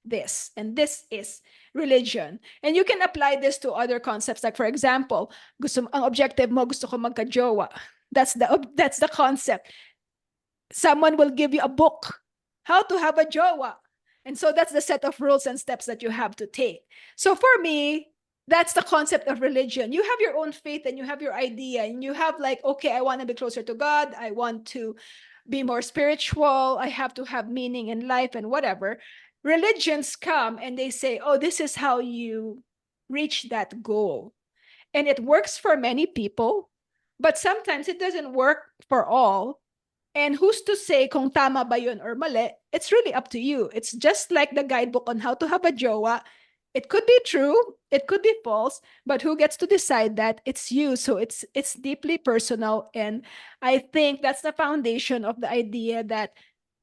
this. And this is religion. And you can apply this to other concepts. Like for example, ang objective mo, gusto ko magka-jowa. That's the concept. Someone will give you a book, how to have a jowa. And so that's the set of rules and steps that you have to take. So for me, that's the concept of religion. You have your own faith and you have your idea, and you have like, okay, I want to be closer to God. I want to be more spiritual. I have to have meaning in life and whatever. Religions come and they say, oh, this is how you reach that goal. And it works for many people, but sometimes it doesn't work for all. And who's to say kung tama ba yun or mali? It's really up to you. It's just like the guidebook on how to have a jowa. It could be true, it could be false, but who gets to decide that? It's you. So it's deeply personal, and I think that's the foundation of the idea that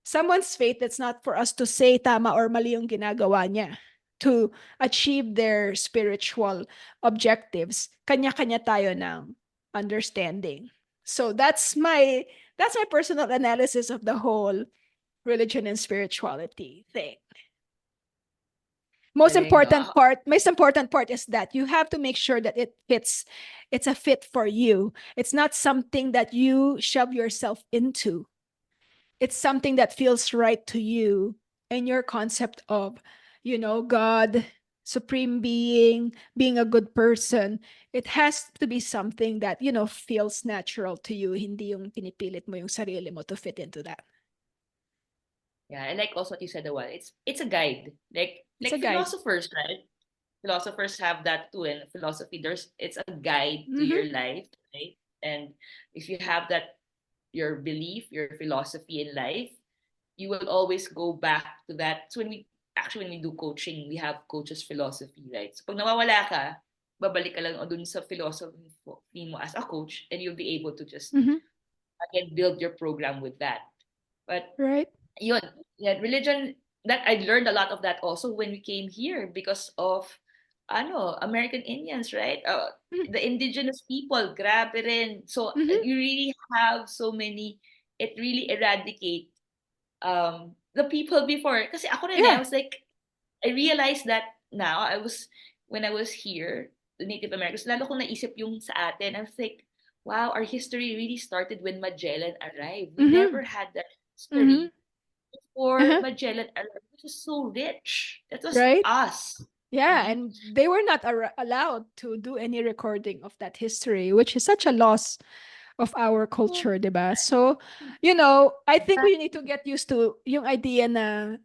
someone's faith, it's not for us to say tama or mali yung ginagawa niya to achieve their spiritual objectives. Kanya-kanya tayo ng understanding. So that's my personal analysis of the whole religion and spirituality thing. Galing, no? Most important part is that you have to make sure that it fits. It's a fit for you. It's not something that you shove yourself into. It's something that feels right to you and your concept of, God, supreme being a good person. It has to be something that, feels natural to you. Hindi yung pinipilit mo yung sarili mo to fit into that. Yeah, I like also what you said a while. It's a guide. It's a Like guide. philosophers, right? Philosophers have that too. In philosophy, it's a guide to Mm-hmm. your life, right? And if you have that, your belief, your philosophy in life, you will always go back to that. So when we do coaching, we have coaches philosophy, right? So pag nawawala ka, babalik ka lang dun sa philosophy mo as a coach, and you'll be able to just Mm-hmm. again build your program with that. But Right. yun, yeah, religion, that I learned a lot of that also when we came here because of American Indians, right? The indigenous people, grabe rin. So Mm-hmm. you really have so many, it really eradicate the people before. Kasi ako rin, I Yeah. was like, I realized that now, when I was here, the Native Americans, lalo kong naisip yung sa atin. I was like, wow, our history really started when Magellan arrived. We Mm-hmm. never had that Mm-hmm. history before Uh-huh. Magellan arrived, which was so rich. That was Right. us. Yeah, See? and they were not allowed to do any recording of that history, which is such a loss of our Oh, culture, diba? So, I think we need to get used to yung idea na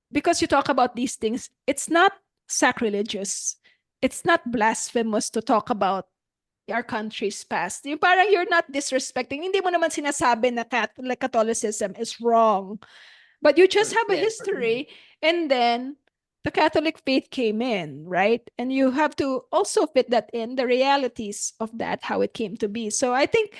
because you talk about these things, it's not sacrilegious. It's not blasphemous to talk about our country's past. Yung parang you're not disrespecting. Hindi mo naman sinasabi na Catholicism is wrong. But you just have a yes. history, and then the Catholic faith came in, right? And you have to also fit that in the realities of that, how it came to be. So I think,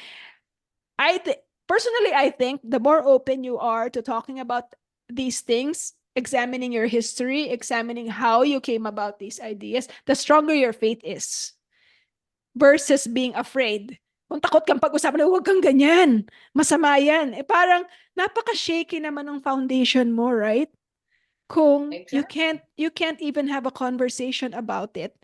personally, I think the more open you are to talking about these things, examining your history, examining how you came about these ideas, the stronger your faith is versus being afraid. Kung takot kang pag-usapan, huwag kang ganyan. Masama yan. Parang napaka-shaky naman ng foundation mo, right? Kung you Exactly. can't you can't even have a conversation about it.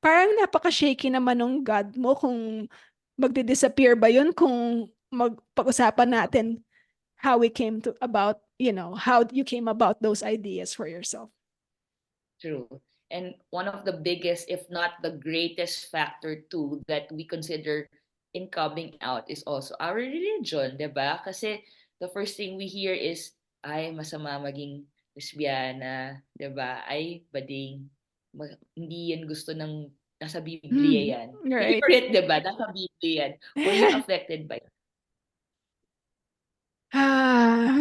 Parang napaka-shaky naman ng God mo kung magdi-disappear ba yun kung magpag-usapan natin how we came to about, how you came about those ideas for yourself. True. And one of the biggest, if not the greatest factor too that we consider in coming out is also our religion, 'di ba? Kasi the first thing we hear is ay masama maging lesbiana, 'di ba? Ay bading hindi yan gusto ng nasa Biblia Hmm. yan. You Right. hear it, 'di ba? Nasa Biblia yan. Were you affected by Ah,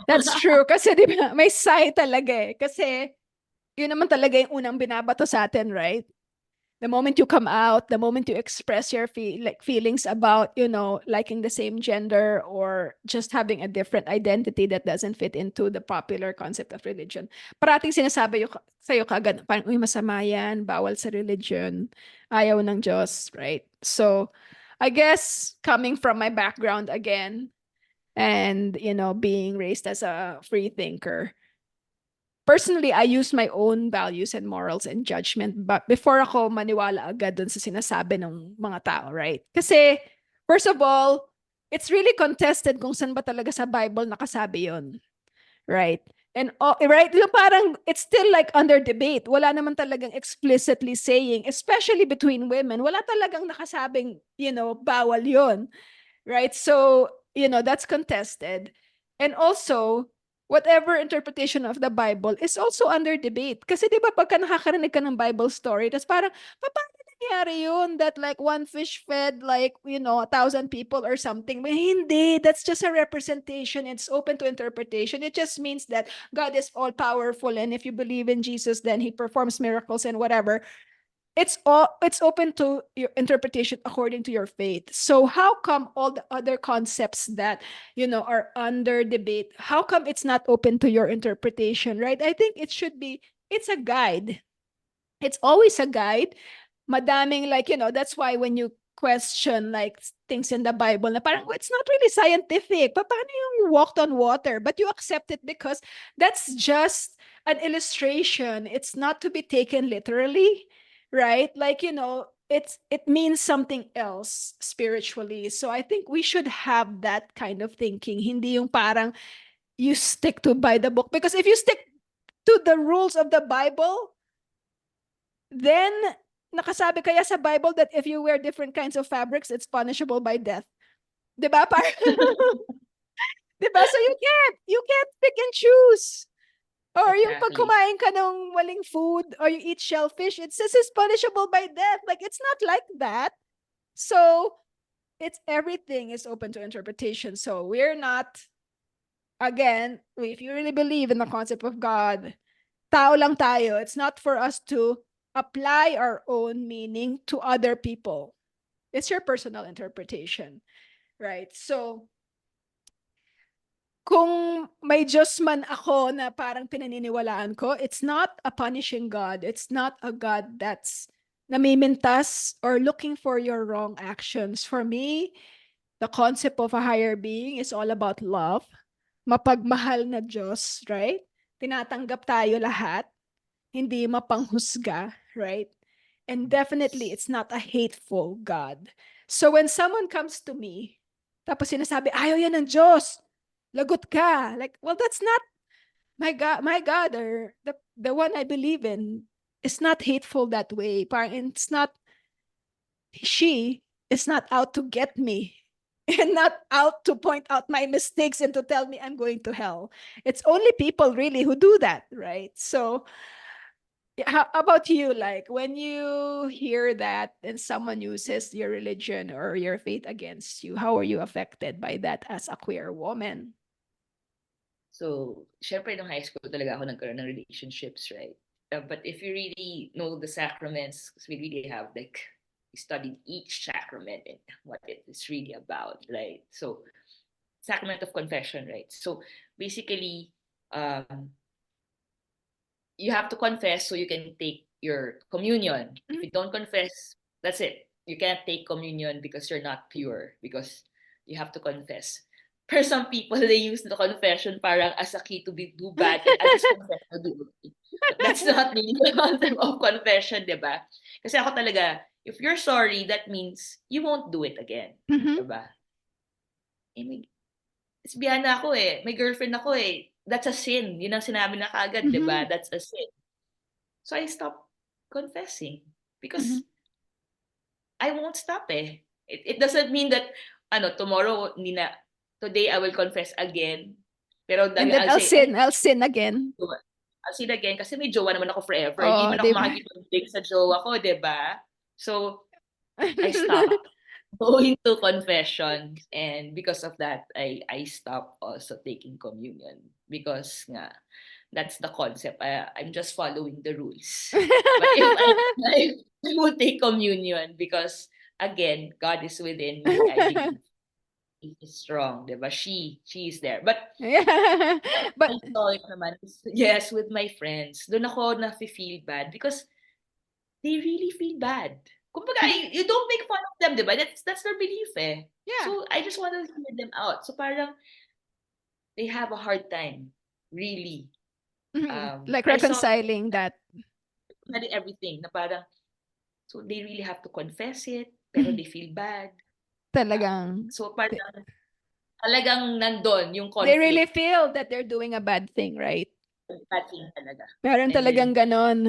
that's true. Kasi di ba, may side talaga eh. Kasi yun naman talaga yung unang binabato sa atin, right? The moment you come out, the moment you express your feelings about, liking the same gender or just having a different identity that doesn't fit into the popular concept of religion. Parating sinasabi sa'yo kagad, parang, uy, masama yan, bawal sa religion, ayaw ng Diyos, right? So, I guess coming from my background again, and being raised as a free thinker, personally, I use my own values and morals and judgment but before ako maniwala agad dun sa sinasabi ng mga tao, right? Kasi first of all, it's really contested kung saan ba talaga sa Bible nakasabi yon, right? And right, yung parang it's still like under debate. Wala naman talagang explicitly saying, especially between women, wala talagang nakasabing, bawal yon, right? So, that's contested. And also, whatever interpretation of the Bible is also under debate. Kasi di ba pagka nakakarinig ka ng Bible story, tas parang, paano nangyari yun that like one fish fed like, 1,000 people or something? But hindi, that's just a representation. It's open to interpretation. It just means that God is all powerful, and if you believe in Jesus, then he performs miracles and whatever. It's open to your interpretation according to your faith. So how come all the other concepts that are under debate, how come it's not open to your interpretation, right? I think it should be. It's a guide. It's always a guide. Madaming, like, that's why when you question like things in the Bible na parang, "Oh, it's not really scientific. Paano yung walked on water?" But you accept it because that's just an illustration. It's not to be taken literally, right? Like, it means something else spiritually. So I think we should have that kind of thinking. Hindi yung parang you stick to by the book, because if you stick to the rules of the Bible, then nakasabi kaya sa Bible that if you wear different kinds of fabrics, it's punishable by death. Diba? Diba? So you can't pick and choose. Or yung pag Exactly. kumain ka ng waling food or you eat shellfish, it says it's punishable by death. Like, it's not like that. So it's everything is open to interpretation. So we're not, again, if you really believe in the concept of God, tao lang tayo. It's not for us to apply our own meaning to other people. It's your personal interpretation, right? So, kung may Diyos man ako na parang pinaniniwalaan ko, it's not a punishing God. It's not a God that's namimintas or looking for your wrong actions. For me, the concept of a higher being is all about love. Mapagmahal na Diyos, right? Tinatanggap tayo lahat, hindi mapanghusga, right? And definitely, it's not a hateful God. So when someone comes to me, tapos sinasabi, ayaw yan ng Diyos, lagot ka. Like, well, that's not my God, or the one I believe in is not hateful that way. Parang it's not, she is not out to get me and not out to point out my mistakes and to tell me I'm going to hell. It's only people really who do that, right? So how about you? Like, when you hear that and someone uses your religion or your faith against you, how are you affected by that as a queer woman? So, syempre nung high school talaga ako nagkaroon ng relationships, right? But if you really know the sacraments, because we really have like, we studied each sacrament and what it is really about, right? So, sacrament of confession, right? So, basically, you have to confess so you can take your communion. If you don't confess, that's it. You can't take communion because you're not pure, because you have to confess. For some people, they use the confession parang as a key to do bad, and I'll just confess to do good. But that's not really the concept of confession, di ba? Kasi ako talaga, if you're sorry, that means you won't do it again. Mhm. Di ba? Eh, may lesbiana ako eh. May girlfriend ako eh. That's a sin. Yun ang sinabi na kaagad, di ba? Mhm. That's a sin. So I stopped confessing because Mhm. I won't stop eh. It doesn't mean that tomorrow hindi na, today I will confess again. Pero And then I'll say, ay, I'll sin again. I'll sin again kasi may jowa naman ako forever. Hindi Oh, man ako di ba? makikipag-break sa jowa ko, 'di ba? So I stopped going to confessions, and because of that I stopped also taking communion because nga that's the concept. I'm just following the rules. But if I will take communion because again, God is within me. I believe He is strong, diba? She is there. But Yeah. I But saw it naman, yes, with my friends. Doon ako na-feel bad because they really feel bad. Kumbaga, you don't make fun of them, diba? That's their belief eh. yeah. So I just want to hear them out. So parang they have a hard time, really. Mhm. Like I saw reconciling that. everything na parang, so they really have to confess it, pero Mhm. they feel bad. Talagang So parang talagang nandun yung they really conflict. feel that they're doing a bad thing, right? bad thing talaga. Meron And talagang then, ganon.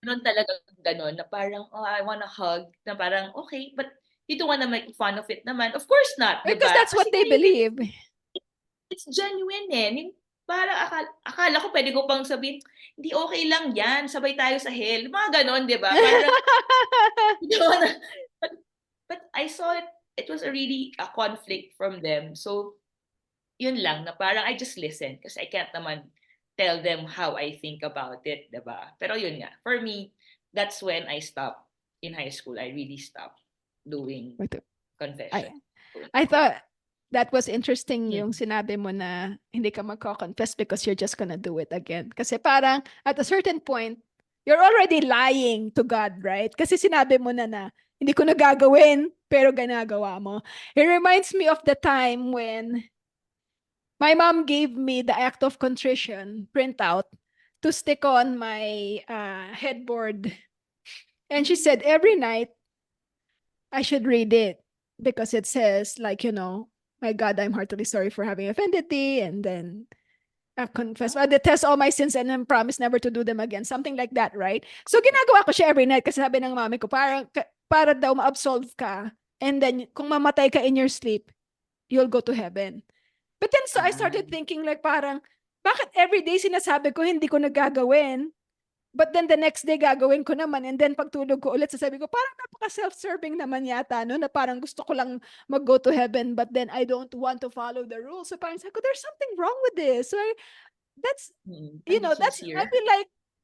gano'n talaga gano'n na parang, "Oh, I wanna hug," na parang, "Okay, but you don't wanna make fun of it naman." Of course not, 'di Because ba? that's Kasi what nga they you really believe. it's genuine, eh. Yung parang akala ko puwede ko pang sabihin, "Hindi, okay lang 'yan, sabay tayo sa hell." Mga gano'n, 'di ba? Parang you don't wanna but I saw it, it was a really a conflict from them. So, yun lang na parang I just listen kasi I can't naman tell them how I think about it, 'di ba? Pero yun nga, for me, that's when I stopped in high school. I really stopped doing I confession. I thought that was interesting yung Hmm. sinabi mo na hindi ka magko-confess because you're just gonna do it again. Kasi parang at a certain point, you're already lying to God, right? Kasi sinabi mo na hindi ko na gagawin, pero ginagawa mo. It reminds me of the time when my mom gave me the act of contrition printout to stick on my headboard. And she said every night I should read it because it says, like, my God, I'm heartily sorry for having offended thee. And then I confess, I Ah, detest all my sins and then promise never to do them again. Something like that, right? So ginagawa ko siya every night kasi sabi ng mami ko, para daw ma-absolve ka. And then kung mamatay ka in your sleep, you'll go to heaven. But then so I ah, started thinking like parang, bakit every day sinasabi ko hindi ko nagagawin? But then the next day gagawin ko naman and then pagtulog ko ulit sasabi ko parang napaka self-serving naman yata no na parang gusto ko lang mag-go to heaven but then I don't want to follow the rules. So parang sabi ko there's something wrong with this. So that's I'm that's sincere.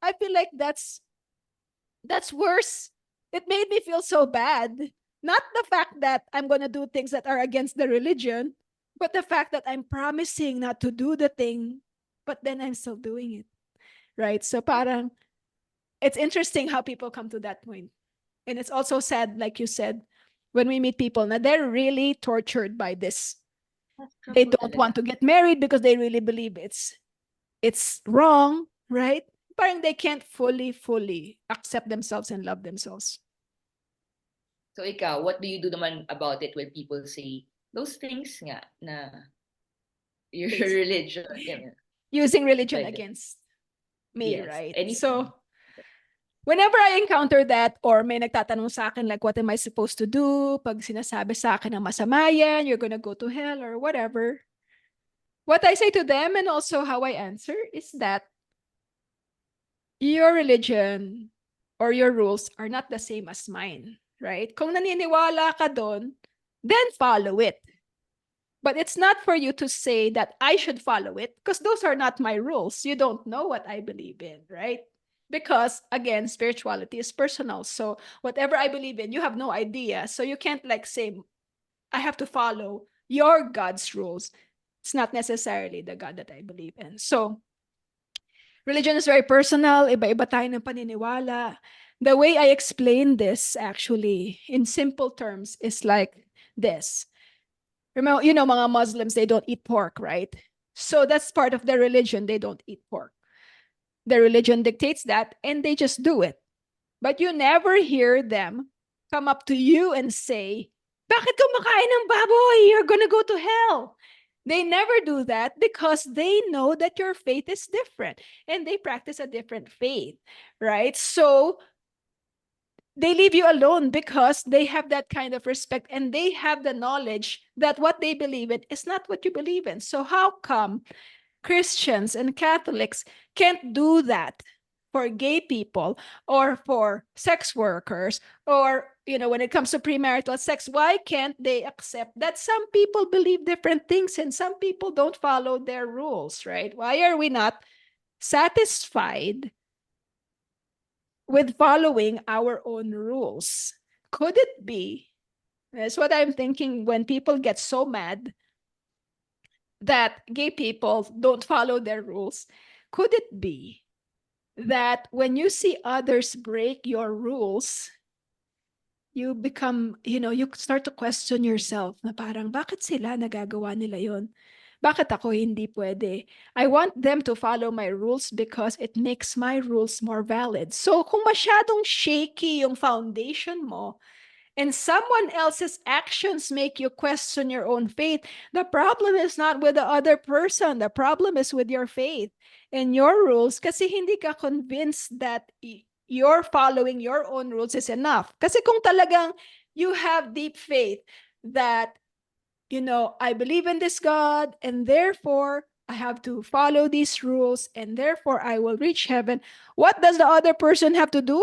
I feel like that's worse. It made me feel so bad. Not the fact that I'm going to do things that are against the religion, but the fact that I'm promising not to do the thing, but then I'm still doing it. Right? So parang it's interesting how people come to that point. And it's also sad, like you said, when we meet people now they're really tortured by this. That's They true don't want talaga. to get married because they really believe it's wrong, right? Parang they can't fully accept themselves and love themselves. So ikaw, what do you do naman about it when people say those things nga na your Base. religion, ganyan, Using religion pwede. against me, Yes, right? So anything. whenever I encounter that or may nagtatanong sa akin like what am I supposed to do pag sinasabi sa akin na masama yan, you're gonna go to hell or whatever, what I say to them and also how I answer is that your religion or your rules are not the same as mine, right? Kung naniniwala ka doon, then follow it. But it's not for you to say that I should follow it because those are not my rules. You don't know what I believe in, right? Because again, spirituality is personal. So whatever I believe in, you have no idea. So you can't like say, I have to follow your God's rules. It's not necessarily the God that I believe in. So religion is very personal. Iba-iba tayo ng paniniwala. The way I explain this actually in simple terms is like this. Remember, mga Muslims, they don't eat pork, right? So that's part of their religion. They don't eat pork. Their religion dictates that, and they just do it. But you never hear them come up to you and say, bakit kumakain ng baboy? You're gonna go to hell. They never do that because they know that your faith is different and they practice a different faith, right? So they leave you alone because they have that kind of respect and they have the knowledge that what they believe in is not what you believe in. So how come Christians and Catholics can't do that for gay people or for sex workers or when it comes to premarital sex? Why can't they accept that some people believe different things and some people don't follow their rules, right? Why are we not satisfied with following our own rules? Could it be? That's what I'm thinking when people get so mad that gay people don't follow their rules. Could it be that when you see others break your rules, you become, you start to question yourself na parang, bakit sila nagagawa nila yon? Bakit ako hindi pwede? I want them to follow my rules because it makes my rules more valid. So kung masyadong shaky yung foundation mo, and someone else's actions make you question your own faith, the problem is not with the other person. The problem is with your faith. and your rules kasi hindi ka convinced that you're following your own rules is enough. Kasi kung talagang you have deep faith that, I believe in this God, and therefore I have to follow these rules, and therefore I will reach heaven. What does the other person have to do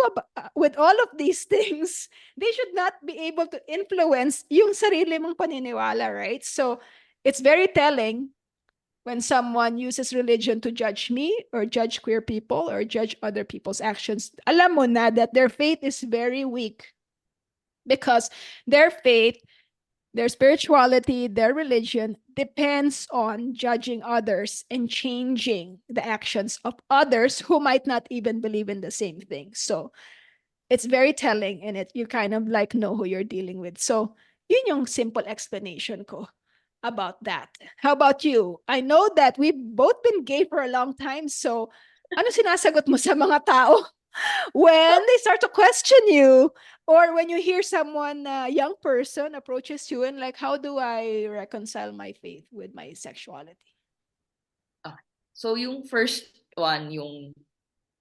with all of these things? They should not be able to influence yung sarili mong paniniwala, right? So it's very telling when someone uses religion to judge me or judge queer people or judge other people's actions. Alam mo na that their faith is very weak because their faith, their spirituality, their religion depends on judging others and changing the actions of others who might not even believe in the same thing. So it's very telling, and you kind of like know who you're dealing with. So yun yung simple explanation ko about that. How about you? I know that we've both been gay for a long time. So ano sinasagot mo sa mga tao when they start to question you, or when you hear someone, a young person approaches you and like, how do I reconcile my faith with my sexuality? Ah, so yung first one, yung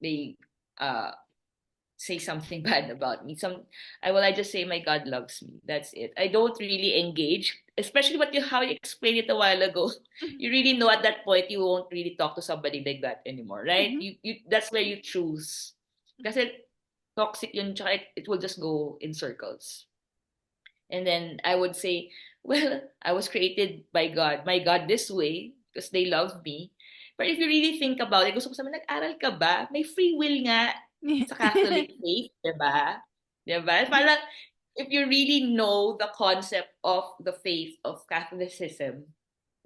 they uh say something bad about me. I just say my God loves me. That's it. I don't really engage, especially how you explained it a while ago. Mhm. You really know at that point you won't really talk to somebody like that anymore, right? Mhm. You that's where you choose. Kasi toxic yun, tsaka it will just go in circles. And then I would say, well, I was created by God, my God this way, because they love me. But if you really think about it, gusto ko sabihin, nag-aral ka ba? May free will nga sa Catholic faith, di ba? Di ba? Parang, if you really know the concept of the faith of Catholicism,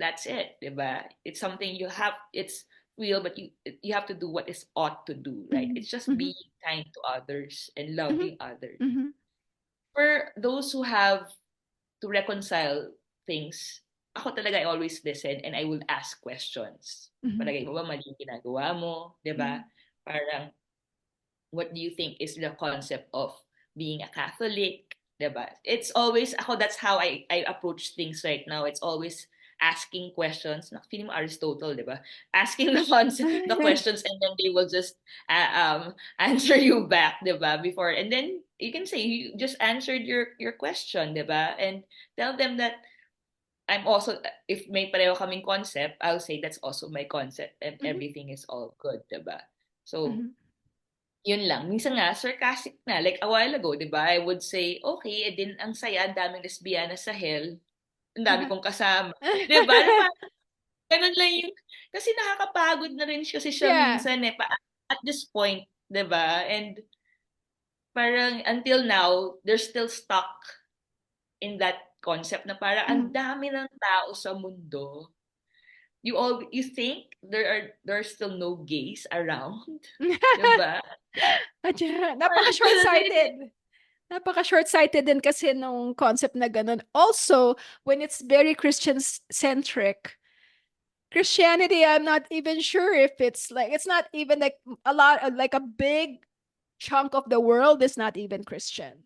that's it, di ba? It's something it's real, but you have to do what is ought to do, right? Mhm. It's just Mhm. being kind to others and Mhm. loving others. Mhm. For those who have to reconcile things, ako talaga I always listen and I will ask questions. Mhm. Palagay mo ba mali yung ginagawa mo? 'Di ba? Mhm. Parang, what do you think is the concept of being a Catholic? 'Di ba? It's always, ako, that's how I approach things right now. It's always asking questions. Feeling mo Aristotle, 'di ba? Asking the questions, and then they will just answer you back, 'di ba? Before, and then you can say you just answered your question, 'di ba? And tell them that I'm also, if may pareho kaming concept, I'll say that's also my concept, and Mhm. everything is all good, 'di ba? So Mhm. yun lang. Minsan nga, sarcastic na. Like a while ago, di ba? I would say, okay, din ang saya, ang daming lesbiana sa hell. Ang dami kong kasama. Di ba? Parang ganun lang yung, kasi nakakapagod na rin kasi siya Yeah. minsan eh. At this point, di ba? And parang until now, they're still stuck in that concept na parang ang Mhm. dami ng tao sa mundo. You think there are still no gays around? Di ba? Napaka Parang ganun din eh. short-sighted. Napaka short-sighted din kasi nung concept na ganun. Also, when it's very Christian-centric, Christianity, I'm not even sure if it's not even like a lot, like a big chunk of the world is not even Christian,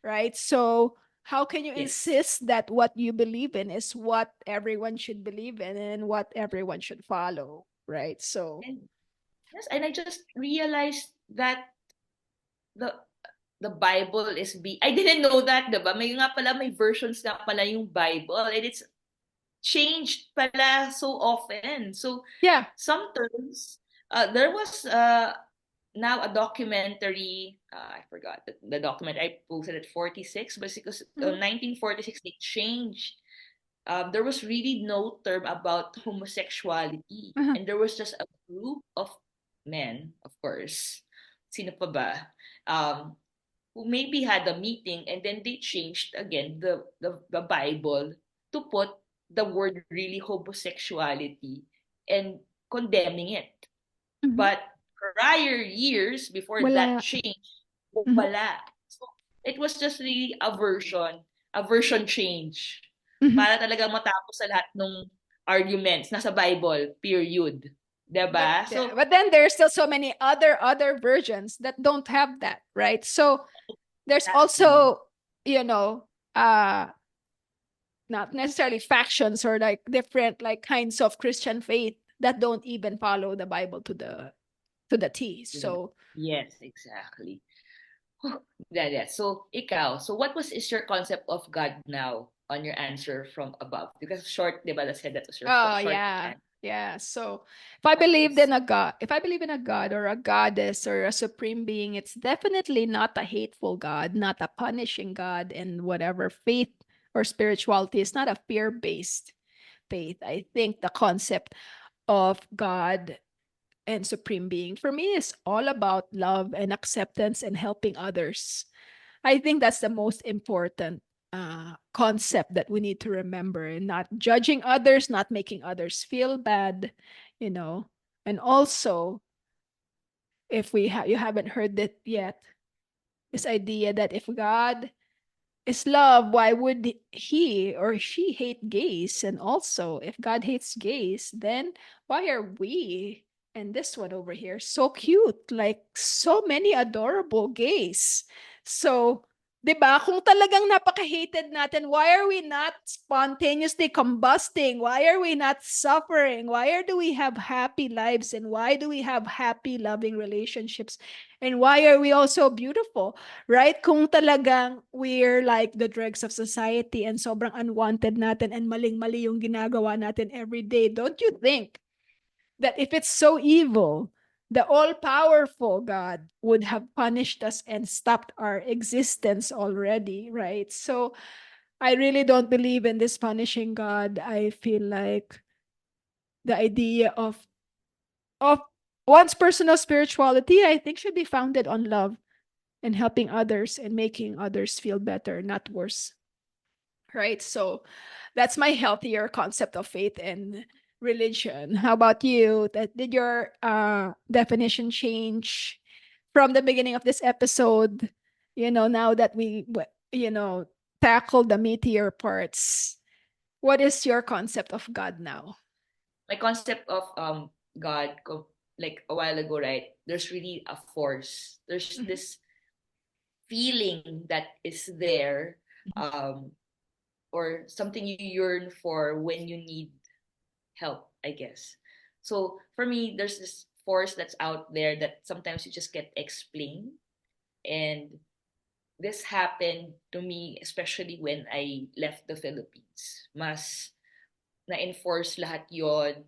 right? So, how can you Yes. insist that what you believe in is what everyone should believe in and what everyone should follow, right? So, And yes, and I just realized that the the Bible is I didn't know that, 'di ba? May nga pala, may versions nga pala yung Bible, and it's changed pala so often. So yeah. sometimes there was now a documentary, I forgot the document I posted at 46, but because Mhm. 1946 they changed. There was really no term about homosexuality, Uh-huh. and there was just a group of men, of course. Sino pa ba? Um, who maybe had a meeting, and then they changed again the Bible to put the word really homosexuality and condemning it. Mhm. But prior years before that Wala. change, Mhm. wala. So it was just really a version change. Mhm. Para talaga matapos sa lahat ng arguments nasa Bible, period. But 'Diba? yeah, So but then there's still so many other versions that don't have that, right? So there's exactly. also, you know, not necessarily factions or like different like kinds of Christian faith, that don't even follow the Bible to the T. To the- So, Yes, exactly. Yeah, yeah. So, ikaw, so what is your concept of God now on your answer from above? Because short, di ba, that said that was your oh short yeah. answer. Yeah. So What is if I believe in a God or a goddess or a supreme being, it's definitely not a hateful God, not a punishing God, and whatever faith or spirituality is not a fear-based faith. I think the concept of God and supreme being for me is all about love and acceptance and helping others. I think that's the most important concept that we need to remember, and not judging others, not making others feel bad, you know. And also, if you haven't heard it yet, this idea that if God is love, why would he or she hate gays? And also, if God hates gays, then why are we and this one over here so cute? Like so many adorable gays. So, 'di ba? Kung talagang napaka-hated natin, why are we not spontaneously combusting? Why are we not suffering? Do we have happy lives, and why do we have happy loving relationships? And why are we all so beautiful? Right? Kung talagang we're like the dregs of society and sobrang unwanted natin and maling-mali yung ginagawa natin every day, don't you think that if it's so evil, the all-powerful God would have punished us and stopped our existence already, right? So I really don't believe in this punishing God. I feel like the idea of one's personal spirituality, I think, should be founded on love and helping others and making others feel better, not worse. Right? So that's my healthier concept of faith and religion. How about you? Did your definition change from the beginning of this episode? Now that tackled the meteor parts, what is your concept of God now? my concept of God like a while ago, right? There's really a force. There's Mhm, this feeling that is there, um, or something you yearn for when you need help, I guess. So for me, there's this force that's out there that sometimes you just get explained. And this happened to me, especially when I left the Philippines. Mas na-enforce lahat yon,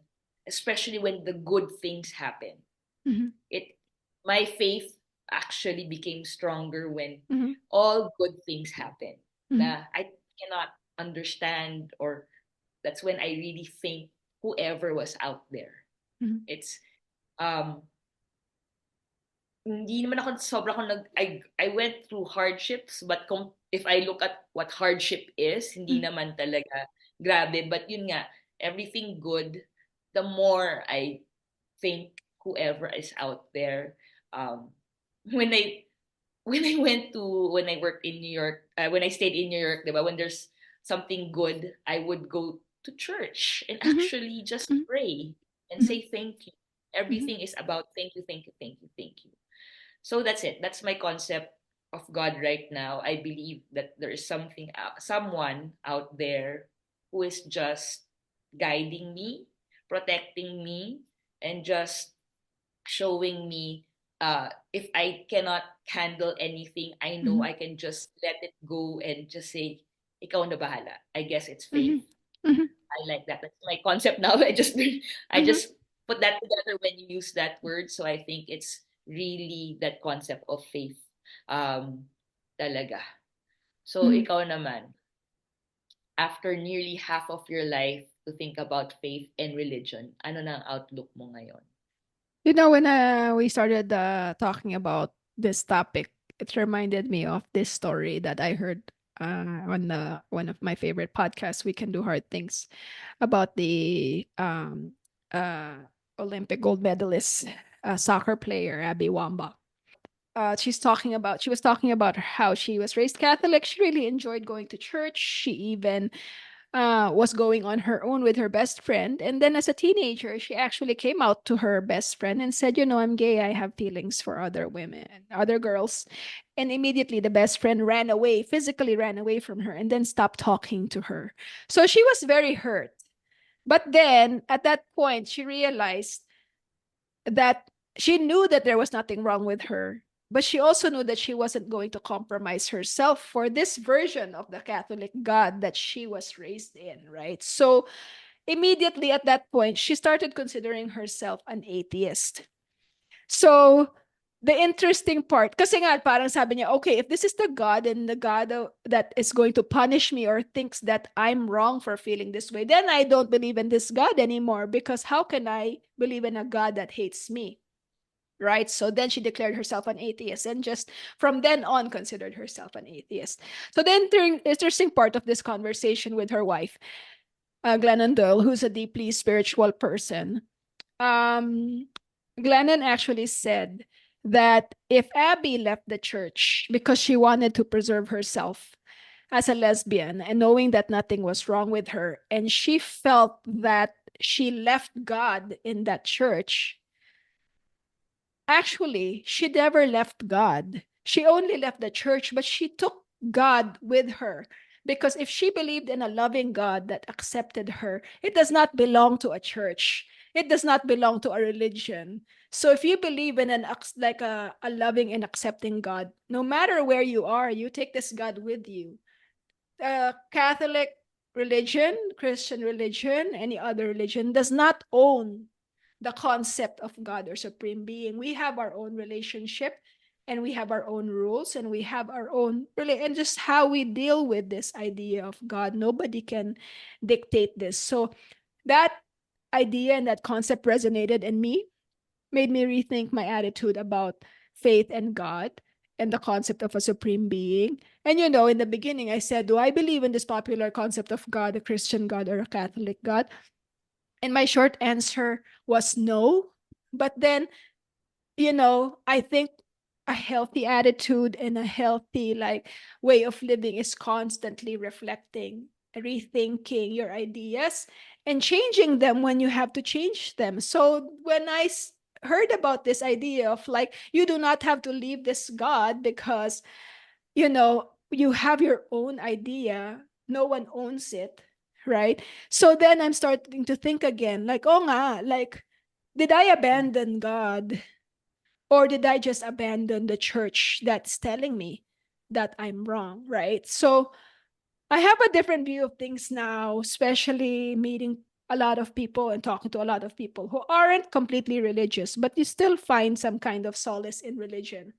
especially when the good things happen. mhm, It My faith actually became stronger when mhm, all good things happen. mhm, Na I cannot understand, or that's when I really think whoever was out there. mhm, It's um hindi naman ako sobra akong I went through hardships, but if I look at what hardship is, hindi mhm, naman talaga grabe. But yun nga, everything good, the more I think whoever is out there, um, when I when I worked in New York, when I stayed in New York, diba, when there's something good, I would go to church and mhm, actually just mhm, pray and mhm, say thank you. mhm, Everything is about thank you, thank you, thank you, thank you. So that's it. That's my concept of God right now. I believe that there is someone out there who is just guiding me, protecting me, and just showing me, if I cannot handle anything, I know mhm, I can just let it go and just say, ikaw na bahala. I guess it's faith. mhm, mhm, I like that. That's my concept now. I mhm, just put that together when you use that word. So I think it's really that concept of faith. Talaga. So mhm. ikaw naman, after nearly half of your life to think about faith and religion, ano na ang outlook mo ngayon? When we started talking about this topic, it reminded me of this story that I heard on one of my favorite podcasts, We Can Do Hard Things, about the uh, Olympic gold medalist soccer player, Abby Wambach. She was talking about how she was raised Catholic. She really enjoyed going to church. She even was going on her own with her best friend. And then as a teenager, she actually came out to her best friend and said, I'm gay. I have feelings for other women, other girls. And immediately the best friend ran away, physically ran away from her, and then stopped talking to her. So she was very hurt. But then at that point, she realized that she knew that there was nothing wrong with her, but she also knew that she wasn't going to compromise herself for this version of the Catholic God that she was raised in, right? So immediately at that point, she started considering herself an atheist. So the interesting part, kasi nga parang sabi niya, okay, if this is the God and the God that is going to punish me or thinks that I'm wrong for feeling this way, then I don't believe in this God anymore, because how can I believe in a God that hates me? Right? So then she declared herself an atheist and just from then on considered herself an atheist. So the interesting part of this conversation with her wife, Glennon Doyle, who's a deeply spiritual person, um, Glennon actually said that if Abby left the church because she wanted to preserve herself as a lesbian and knowing that nothing was wrong with her, and she felt that she left God in that church, actually, she never left God. She only left the church, but she took God with her. Because if she believed in a loving God that accepted her, it does not belong to a church. It does not belong to a religion. So if you believe in like a loving and accepting God, no matter where you are, you take this God with you. Catholic religion, Christian religion, any other religion does not own the concept of God or supreme being. We have our own relationship and we have our own rules and we have our own really and just how we deal with this idea of God. Nobody can dictate this. So that idea and that concept resonated in me, made me rethink my attitude about faith and God and the concept of a supreme being. And in the beginning, I said, do I believe in this popular concept of God, a Christian God or a Catholic God? And my short answer was no. But then, I think a healthy attitude and a healthy like way of living is constantly reflecting, rethinking your ideas and changing them when you have to change them. So when heard about this idea of like you do not have to leave this God because you have your own idea, no one owns it, right? So then I'm starting to think again like, oh nga, like did I abandon God? Or did I just abandon the church that's telling me that I'm wrong, right? So I have a different view of things now, especially meeting a lot of people and talking to a lot of people who aren't completely religious, but you still find some kind of solace in religion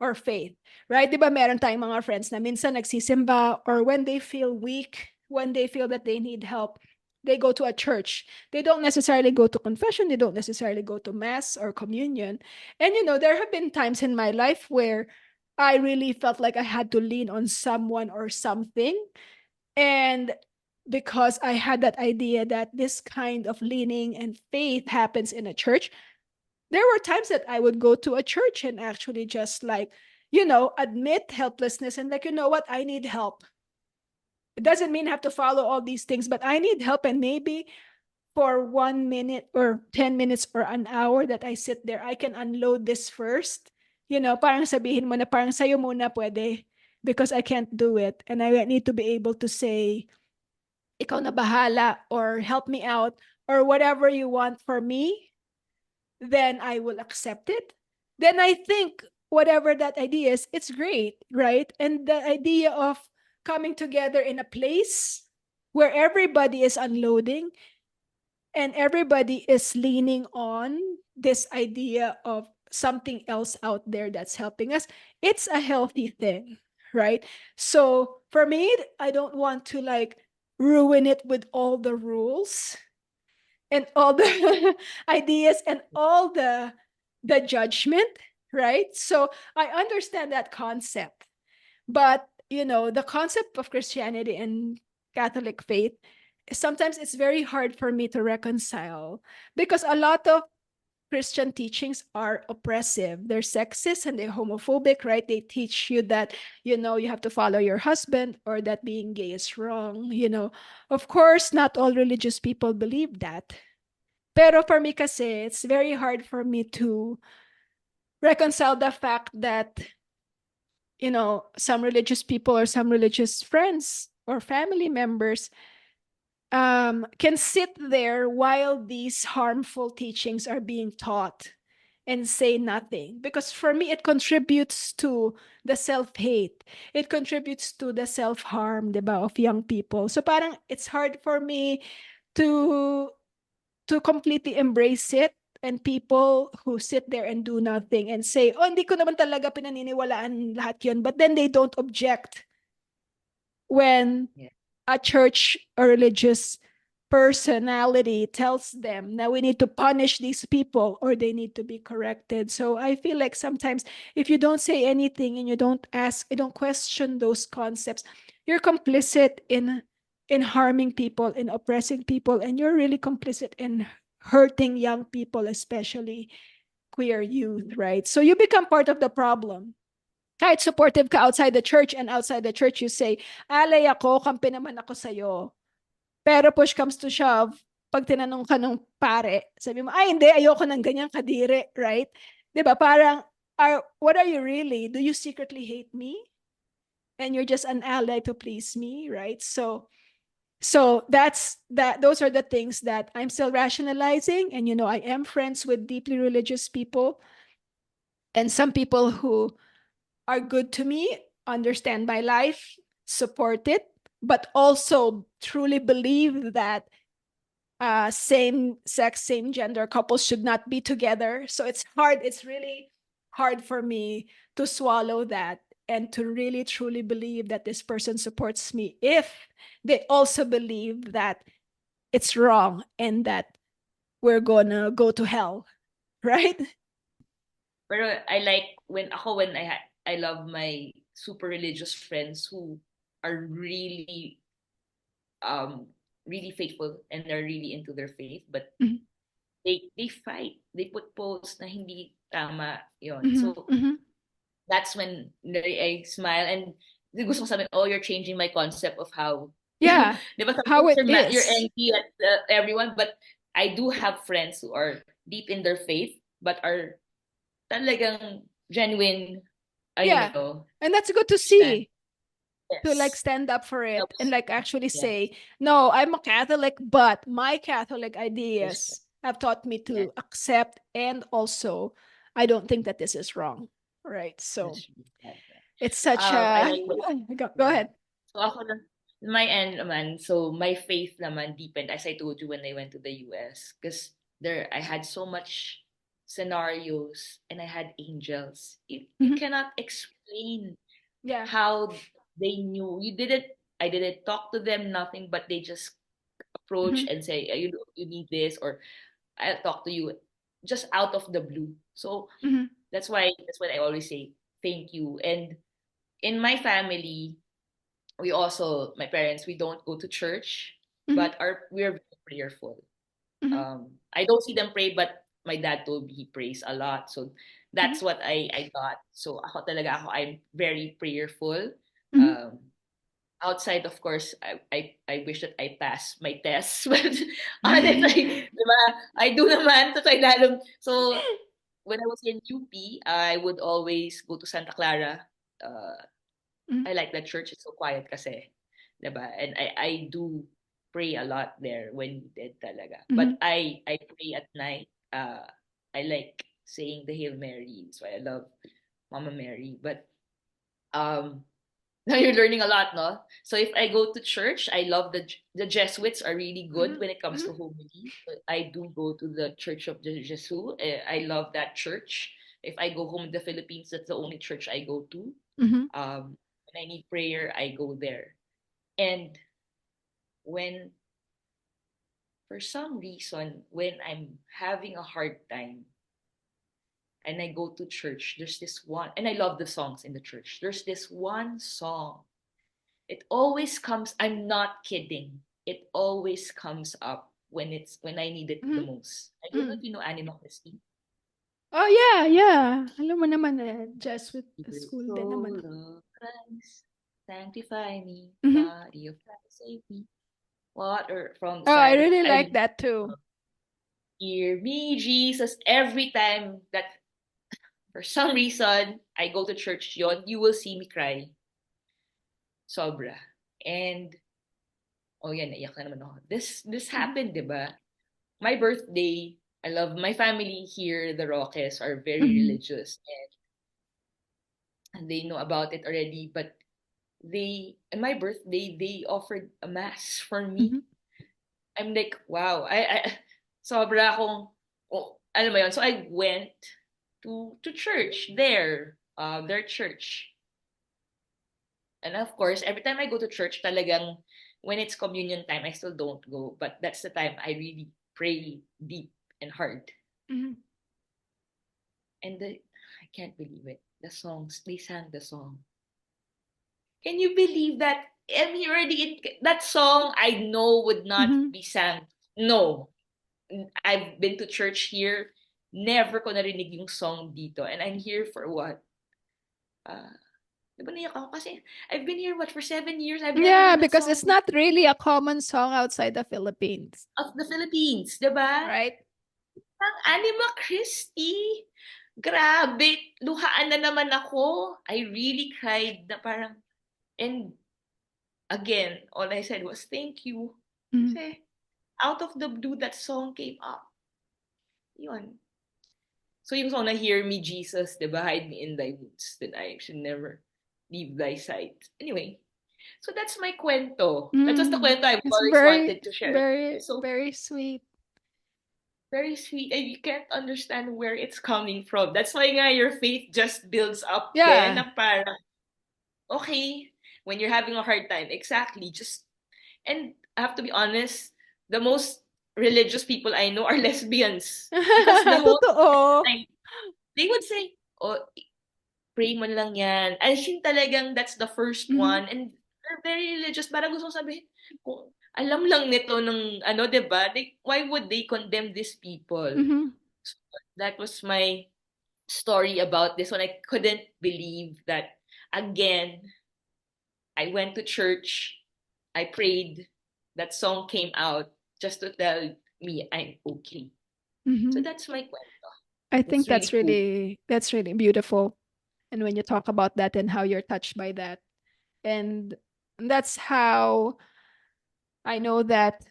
or faith, right? Di ba meron tayong mga friends na minsan nagsisimba or when they feel weak, when they feel that they need help, they go to a church. They don't necessarily go to confession. They don't necessarily go to mass or communion. And, there have been times in my life where I really felt like I had to lean on someone or something. And because I had that idea that this kind of leaning and faith happens in a church, there were times that I would go to a church and actually just like, admit helplessness and like, you know what, I need help. It doesn't mean I have to follow all these things, but I need help. And maybe for 1 minute or 10 minutes or an hour that I sit there, I can unload this first. Parang sabihin mo na parang sa'yo muna pwede because I can't do it. And I need to be able to say, ikaw na bahala or help me out or whatever you want for me, then I will accept it. Then I think whatever that idea is, it's great, right? And the idea of coming together in a place where everybody is unloading and everybody is leaning on this idea of something else out there that's helping us, it's a healthy thing, right? So for me, I don't want to like ruin it with all the rules and all the ideas and all the judgment, right? So I understand that concept, but the concept of Christianity and Catholic faith, sometimes it's very hard for me to reconcile because a lot of Christian teachings are oppressive. They're sexist and they're homophobic, right? They teach you that, you have to follow your husband or that being gay is wrong. Of course, not all religious people believe that. Pero for me kasi, it's very hard for me to reconcile the fact that, some religious people or some religious friends or family members can sit there while these harmful teachings are being taught and say nothing, because for me it contributes to the self-hate, it contributes to the self-harm, diba, of young people. So parang it's hard for me to completely embrace it, and people who sit there and do nothing and say, oh, hindi ko naman talaga pinaniniwalaan lahat yun, but then they don't object when Yeah. a church or religious personality tells them now we need to punish these people or they need to be corrected. So I feel like sometimes if you don't say anything and you don't ask, you don't question those concepts, you're complicit in harming people, in oppressing people, and you're really complicit in hurting young people, especially queer youth, right? So you become part of the problem. Kahit supportive ka outside the church, and outside the church you say, alay ako, kampi naman ako sa'yo. Pero push comes to shove, pag tinanong ka ng pare, sabi mo, ay hindi, ayoko ng ganyang kadiri, right? 'Di ba? Parang, what are you really? Do you secretly hate me? And you're just an ally to please me, right? So those are the things that I'm still rationalizing. And I am friends with deeply religious people, and some people who are good to me, understand my life, support it, but also truly believe that same sex, same gender couples should not be together. So it's hard. It's really hard for me to swallow that and to really truly believe that this person supports me if they also believe that it's wrong and that we're gonna go to hell, right? Pero I like when I love my super religious friends who are um really faithful and are really into their faith, but Mm-hmm, they fight. They put posts na hindi tama yon. mm-hmm, So mm-hmm. that's when I smile and gusto ko sabihin, oh, you're changing my concept of how, Yeah, di ba how sometimes it you're is. angry at everyone, but I do have friends who are deep in their faith, but are talagang genuine, Yeah, and that's good to stand. see. To like Yes. stand up for it and Helps. like actually Yeah. say, no, I'm a Catholic, but my Catholic Respect. ideas have taught me Yeah. to accept, and also I don't think that this is wrong. Right. So That's really sad. it's such I a like what, go yeah. ahead. So ako na, my end naman, so my faith naman deepened as I told you when I went to the US because there I had so much scenarios and I had angels. You Mhm. cannot explain Yeah. how they knew. You didn't I didn't talk to them, nothing, but they just approach Mhm. and say, you need this, or I'll talk to you just out of the blue. So Mhm. that's what I always say, thank you. And in my family, we also my parents, we don't go to church, Mhm. but we're very prayerful. Mhm. I don't see them pray, but my dad told me he prays a lot. So Mhm. that's what I got. So I'm very prayerful. Mhm. Um outside, of course, I wish that I pass my tests. But honestly, diba, I do naman. So when I was in UP, I would always go to Santa Clara. Uh, Mhm. I like that church. It's so quiet kasi. Diba? And I do pray a lot there when needed talaga. But Mhm. I pray at night. I like saying the Hail Mary. So I love Mama Mary. But um now you're learning a lot, no? So if I go to church, I love the Jesuits are really good Mhm. when it comes Mhm. to homily. So I do go to the Church of the Jesus. I love that church. If I go home in the Philippines, that's the only church I go to. Mhm. When I need prayer, I go there. And when for some reason when I'm having a hard time and I go to church, there's this one, and I love the songs in the church. There's this one song. It always comes, I'm not kidding. It always comes up when I need it the Mhm. most. I don't know Mhm. if you know Anima Christi. Oh yeah, yeah. Alam mo naman Jesuit Your school din naman soul ako. of Christ, sanctify me, Mhm. body of Christ, save me. Water from the Oh, I side of really I like that too. hear me, Jesus. Every time that for some reason I go to church yon, you will see me cry. Sobra. And oh yeah, naiyak na naman ako. This Mhm. happened, 'di ba? My birthday, I love my family here, the Roques are very Mhm. religious and they know about it already, but they on my birthday they offered a mass for me. Mhm. I'm like, wow. I sobra akong oh, alam mo yun. So I went to church there, their church. And of course, every time I go to church, talagang when it's communion time, I still don't go. But that's the time I really pray deep and hard. Mhm. And I can't believe it. The songs, they sang the song. Can you believe that? And he already that song I know would not Mhm. be sang. No, I've been to church here. Never ko narinig yung song dito. And I'm here for what? Uh, di ba naiyak ako? Kasi I've been here, what, for 7 years? I've never Yeah, heard that because song it's not really a common song outside the Philippines, of the Philippines. Di ba? right? Ang Anima Christie. Grabe. Luhaan na naman ako. I really cried na parang, and again, all I said was, thank you. Mhm. Kasi out of the blue, that song came up. Yun. So yung song na Hear Me Jesus, di ba? Hide me in thy woods, that I should never leave thy sight. Anyway, so that's my kwento. That was the Mm. kwento I've It's always very, wanted to share. very, So very sweet. very sweet, and you can't understand where it's coming from. That's why nga your faith just builds up then Yeah. na parang, okay, when you're having a hard time, exactly, just, and I have to be honest, the most religious people I know are lesbians. Because the whole Totoo. time, they would say, oh, pray mo lang yan. I think talagang that's the first Mhm. one. And they're very religious. Parang gusto kong sabihin, kung alam lang nito ng ano, 'di ba? Why would they condemn these people? Mhm. So that was my story about this one. I couldn't believe that again, I went to church, I prayed, that song came out just to tell me I'm okay. So Mhm. that's my kwento. I That's think really cool. that's really beautiful. And when you talk about that and how you're touched by that, and that's how I know that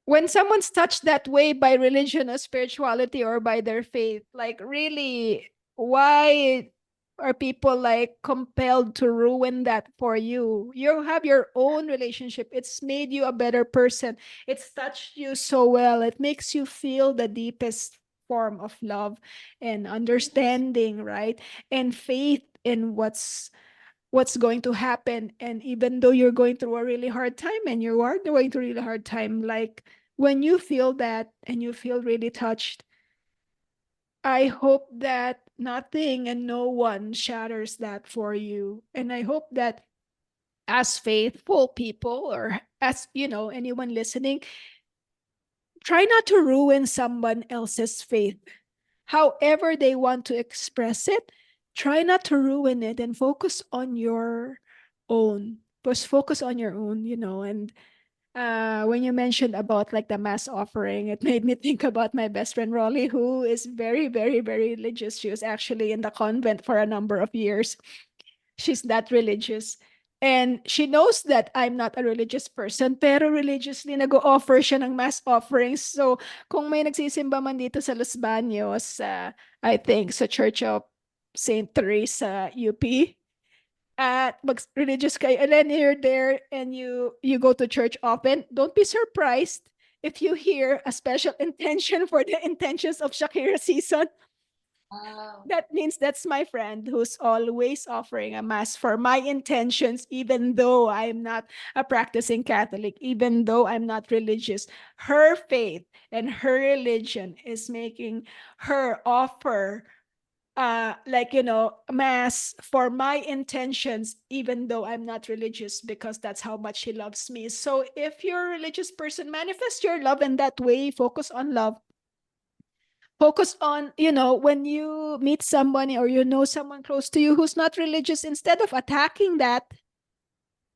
when someone's touched that way by religion or spirituality or by their faith, like really, why are people like compelled to ruin that for you? You have your own relationship. It's made you a better person. It's touched you so well. It makes you feel the deepest form of love and Yes. understanding, right? And faith in what's going to happen. And even though you're going through a really hard time and you are going through a really hard time, like when you feel that and you feel really touched, I hope that nothing and no one shatters that for you. And I hope that as faithful people, or as anyone listening, try not to ruin someone else's faith. However they want to express it, try not to ruin it and focus on your own. Just focus on your own, and when you mentioned about like the mass offering, it made me think about my best friend Rolly, who is very, very, very religious. She was actually in the convent for a number of years. She's that religious. And she knows that I'm not a religious person, pero religiously nag-offer siya ng mass offerings. So, kung may nagsisimba man dito sa Los Baños, I think sa Church of St. Teresa, UP, at religious kayo, and then you're there and you go to church often, don't be surprised if you hear a special intention for the intentions of Shakira season. Wow. That means that's my friend who's always offering a mass for my intentions, even though I'm not a practicing Catholic, even though I'm not religious. Her faith and her religion is making her offer like mass for my intentions, even though I'm not religious, because that's how much she loves me. So if you're a religious person, manifest your love in that way. Focus on love. Focus on, when you meet someone or someone close to you who's not religious, instead of attacking that,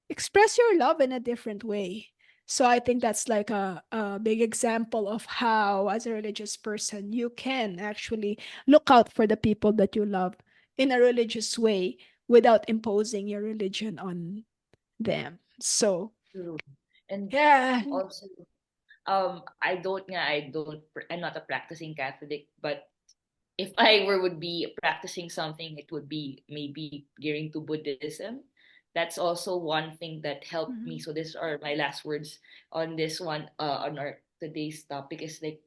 express your love in a different way. So I think that's like a big example of how, as a religious person, you can actually look out for the people that you love in a religious way without imposing your religion on them. So, True. And Yeah. also, I'm not a practicing Catholic, but if I were would be practicing something, it would be maybe gearing to Buddhism. That's also one thing that helped me. Mhm. So these are my last words on this one, on our today's topic is like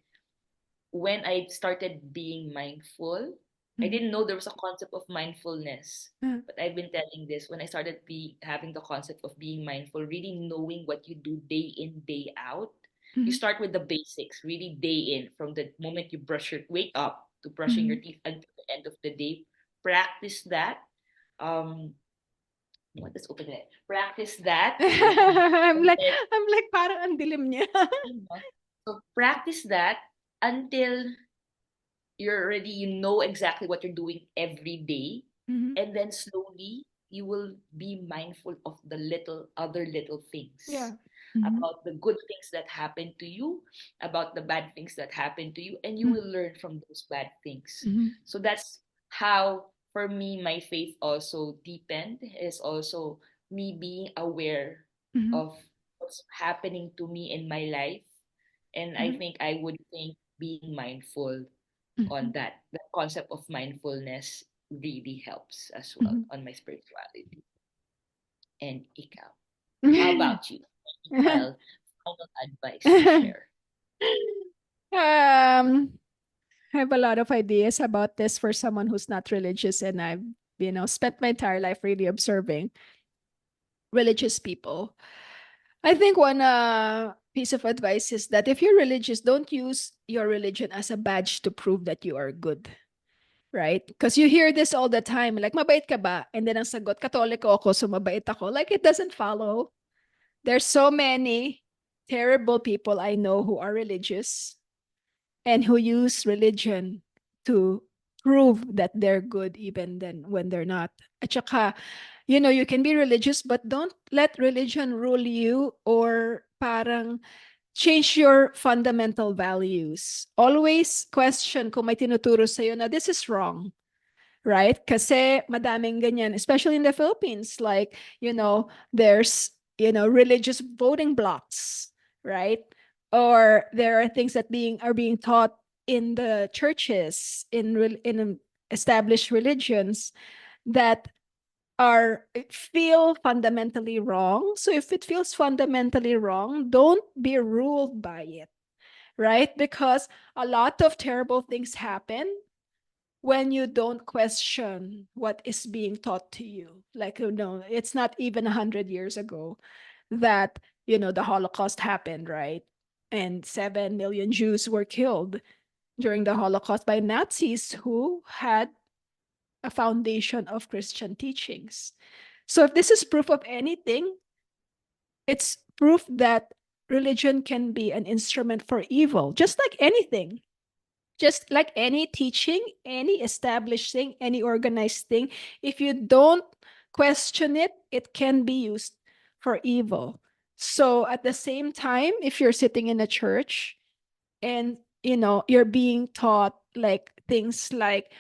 when I started being mindful, I Mhm. didn't know there was a concept of mindfulness. Uh, But I've been telling this when I started having the concept of being mindful, really knowing what you do day in, day out. You mhm. start with the basics, really day in, from the moment you wake up to brushing your Mhm. teeth until the end of the day. Practice that. Um, what is open it? Practice that. I'm And like then, I'm like parang ang dilim niya. so practice that until you know exactly what you're doing every day, Mhm. and then slowly you will be mindful of the little things, Yeah. Mhm. about the good things that happen to you, about the bad things that happen to you, and you Mm. will learn from those bad things. Mhm. So that's how, for me, my faith also deepened, is also me being aware Mhm. of what's happening to me in my life. And I Mhm. think I would think being mindful on Mhm. that, the concept of mindfulness really helps as well Mhm. on my spirituality. And ikaw, how about you? Any final advice to share? I have a lot of ideas about this for someone who's not religious, and I've spent my entire life really observing religious people. I think one piece of advice is that if you're religious, don't use your religion as a badge to prove that you are good, right? Because you hear this all the time, like, mabait ka ba? And then ang sagot, katoliko ako, so mabait ako. Like, it doesn't follow. There's so many terrible people I know who are religious and who use religion to prove that they're good even then when they're not. At saka, you can be religious, but don't let religion rule you or parang change your fundamental values. Always question kung may tinuturo sa'yo na this is wrong, right? Kasi madaming ganyan, especially in the Philippines. Like, there's, religious voting blocks, right? Or there are things that are being taught in the churches, in established religions that are feel fundamentally wrong. So if it feels fundamentally wrong, don't be ruled by it, right? Because a lot of terrible things happen when you don't question what is being taught to you. Like, it's not even 100 years ago that, the Holocaust happened, right? And 7 million Jews were killed during the Holocaust by Nazis who had a foundation of Christian teachings. So if this is proof of anything, it's proof that religion can be an instrument for evil, just like anything. Just like any teaching, any established thing, any organized thing, if you don't question it, it can be used for evil. So at the same time, if you're sitting in a church and you're being taught like things like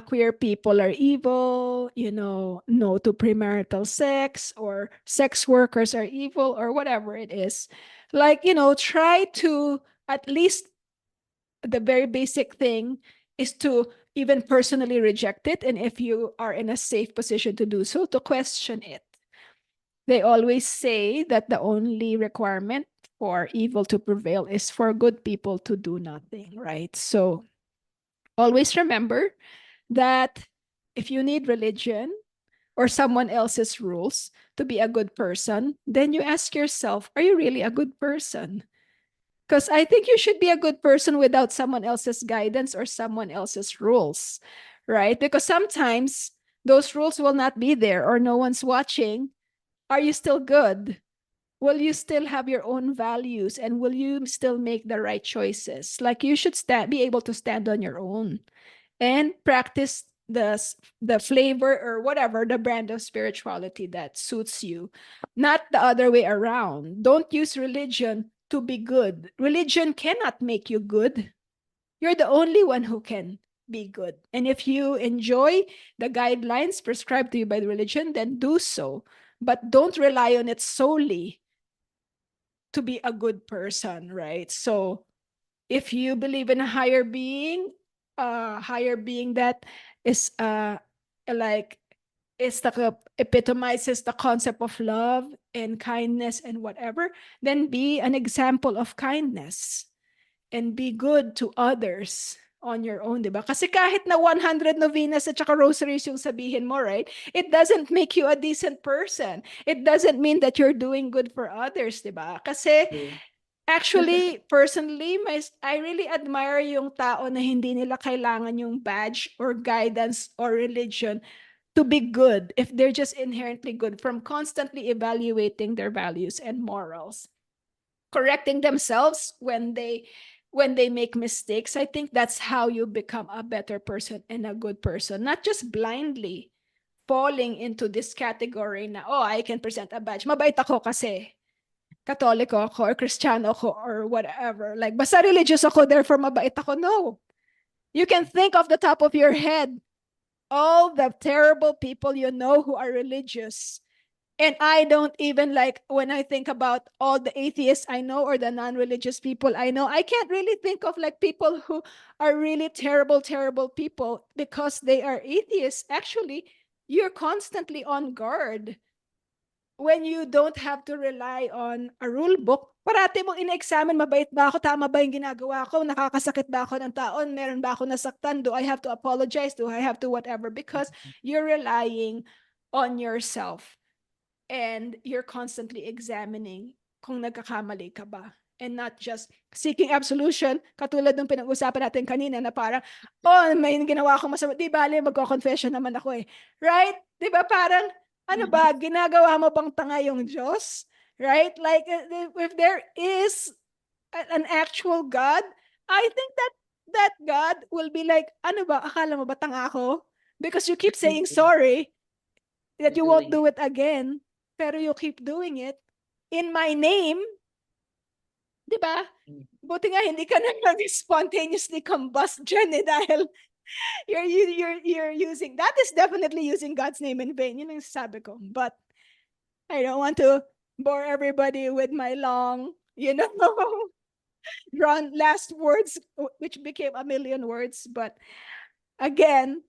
queer people are evil, no to premarital sex, or sex workers are evil, or whatever it is, like, try to, at least the very basic thing is to even personally reject it, and if you are in a safe position to do so, to question it. They always say that the only requirement for evil to prevail is for good people to do nothing, right? So always remember that if you need religion or someone else's rules to be a good person, then you ask yourself, are you really a good person? Because I think you should be a good person without someone else's guidance or someone else's rules, right? Because sometimes those rules will not be there or no one's watching. Are you still good? Will you still have your own values, and will you still make the right choices? Like, you should be able to stand on your own and practice the flavor or whatever the brand of spirituality that suits you, not the other way around. Don't use religion to be good. Religion cannot make you good. You're the only one who can be good, and if you enjoy the guidelines prescribed to you by the religion, then do so, but don't rely on it solely to be a good person, right? So if you believe in a higher being that is like is the epitomizes the concept of love and kindness and whatever, then be an example of kindness and be good to others on your own, di ba? Kasi kahit na 100 novenas at saka rosaries yung sabihin mo, right? It doesn't make you a decent person. It doesn't mean that you're doing good for others, di ba? Kasi True. actually, personally, I really admire yung tao na hindi nila kailangan yung badge or guidance or religion to be good if they're just inherently good from constantly evaluating their values and morals, correcting themselves when they make mistakes. I think that's how you become a better person and a good person, not just blindly falling into this category na, oh, I can present a badge. Mabait ako kasi Katoliko ako or Kristiyano ako or whatever. Like, basta religious ako, therefore mabait ako. No. You can think off the top of your head all the terrible people you know who are religious. And I don't even like, when I think about all the atheists I know or the non-religious people I know, I can't really think of like people who are really terrible, terrible people because they are atheists. Actually, you're constantly on guard when you don't have to rely on a rule book. Parati mong ina-examine, mabait ba ako, tama ba yung ginagawa ko, nakakasakit ba ako ng taon, meron ba ako nasaktan, do I have to apologize, do I have to whatever, because you're relying on yourself and you're constantly examining kung nagkakamali ka ba and not just seeking absolution, katulad ng pinag-usapan natin kanina na parang, oh, may ginawa akong masama, di bale, magko-confession naman ako eh. Right? Di ba parang, ano ba, ginagawa mo bang tanga yung Diyos? Right? Like, if there is an actual God, I think that God will be like, ano ba, akala mo ba tanga ako? Because you keep saying sorry, that You're you won't doing do it. it again, pero you keep doing it in my name, di ba? Mm. Buti nga hindi ka na spontaneously combust dyan eh, dahil you're using, that is definitely using God's name in vain. Yun ang sabi ko. But I don't want to bore everybody with my long, drawn last words, which became a million words. But again,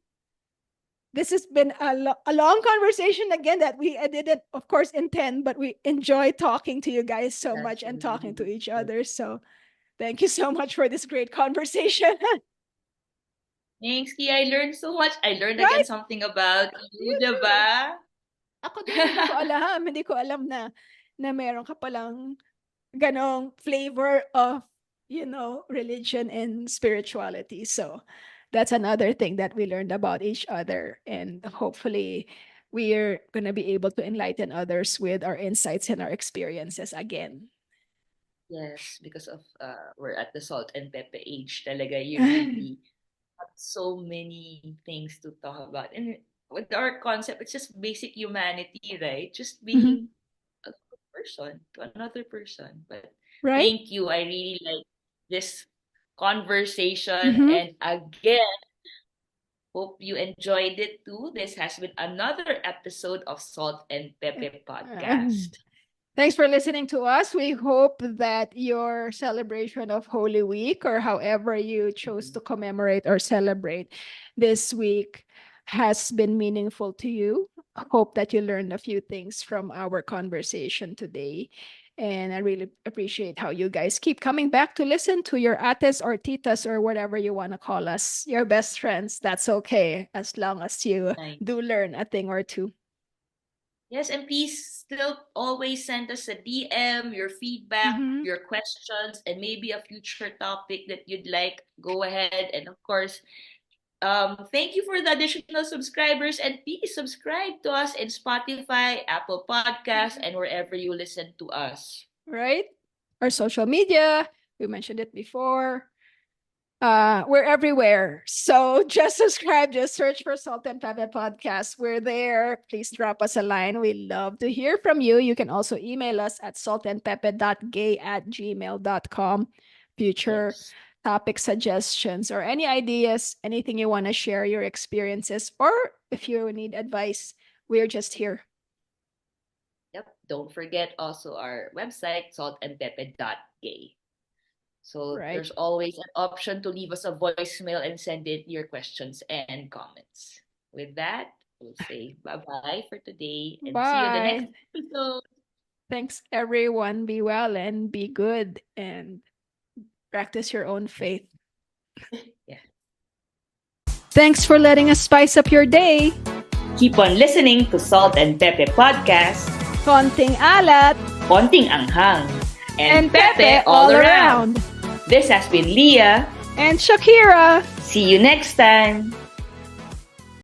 this has been a long conversation again that we didn't, of course, intend, but we enjoy talking to you guys so Yes, much and we talking to really each did. other. So thank you so much for this great conversation. Thanks, Kia. I learned so much. I learned again Right? something about you, You too. diba? Ako din, hindi ko alam. Hindi ko alam na meron ka palang ganong flavor of, religion and spirituality. So that's another thing that we learned about each other. And hopefully we're going to be able to enlighten others with our insights and our experiences again. Yes, because of we're at the salt and pepper age talaga. You really have so many things to talk about. And with our concept, it's just basic humanity, right? Just Mhm. being a good person to another person. But Right? thank you. I really like this conversation. Mhm. And again, hope you enjoyed it too. This has been another episode of Salt and Pepe Uh, Podcast. Thanks for listening to us. We hope that your celebration of Holy Week, or however you chose to commemorate or celebrate this week, has been meaningful to you. I hope that you learned a few things from our conversation today. And I really appreciate how you guys keep coming back to listen to your ates or titas or whatever you want to call us, your best friends. That's okay, as long as you Nice. do learn a thing or two. Yes, and please still always send us a DM, your feedback, Mhm. your questions, and maybe a future topic that you'd like. Go ahead. And of course, thank you for the additional subscribers. And please subscribe to us in Spotify, Apple Podcasts, and wherever you listen to us. Right? Our social media, we mentioned it before. We're everywhere. So just subscribe, just search for Salt and Pepper Podcast. We're there. Please drop us a line. We love to hear from you. You can also email us at saltandpepe.gay@gmail.com. Future Yes. topic suggestions or any ideas, anything you want to share, your experiences, or if you need advice, we're just here. Yep. Don't forget also our website, saltandpepe.gay. So Right. there's always an option to leave us a voicemail and send in your questions and comments. With that, we'll say bye-bye for today and see you in the next Bye. episode. Thanks, everyone. Be well and be good and practice your own faith. Yeah. Thanks for letting us spice up your day. Keep on listening to Salt and Pepe Podcast. Konting alat Konting anghang. and Pepe all around. This has been Lia And Shakira. See you next time.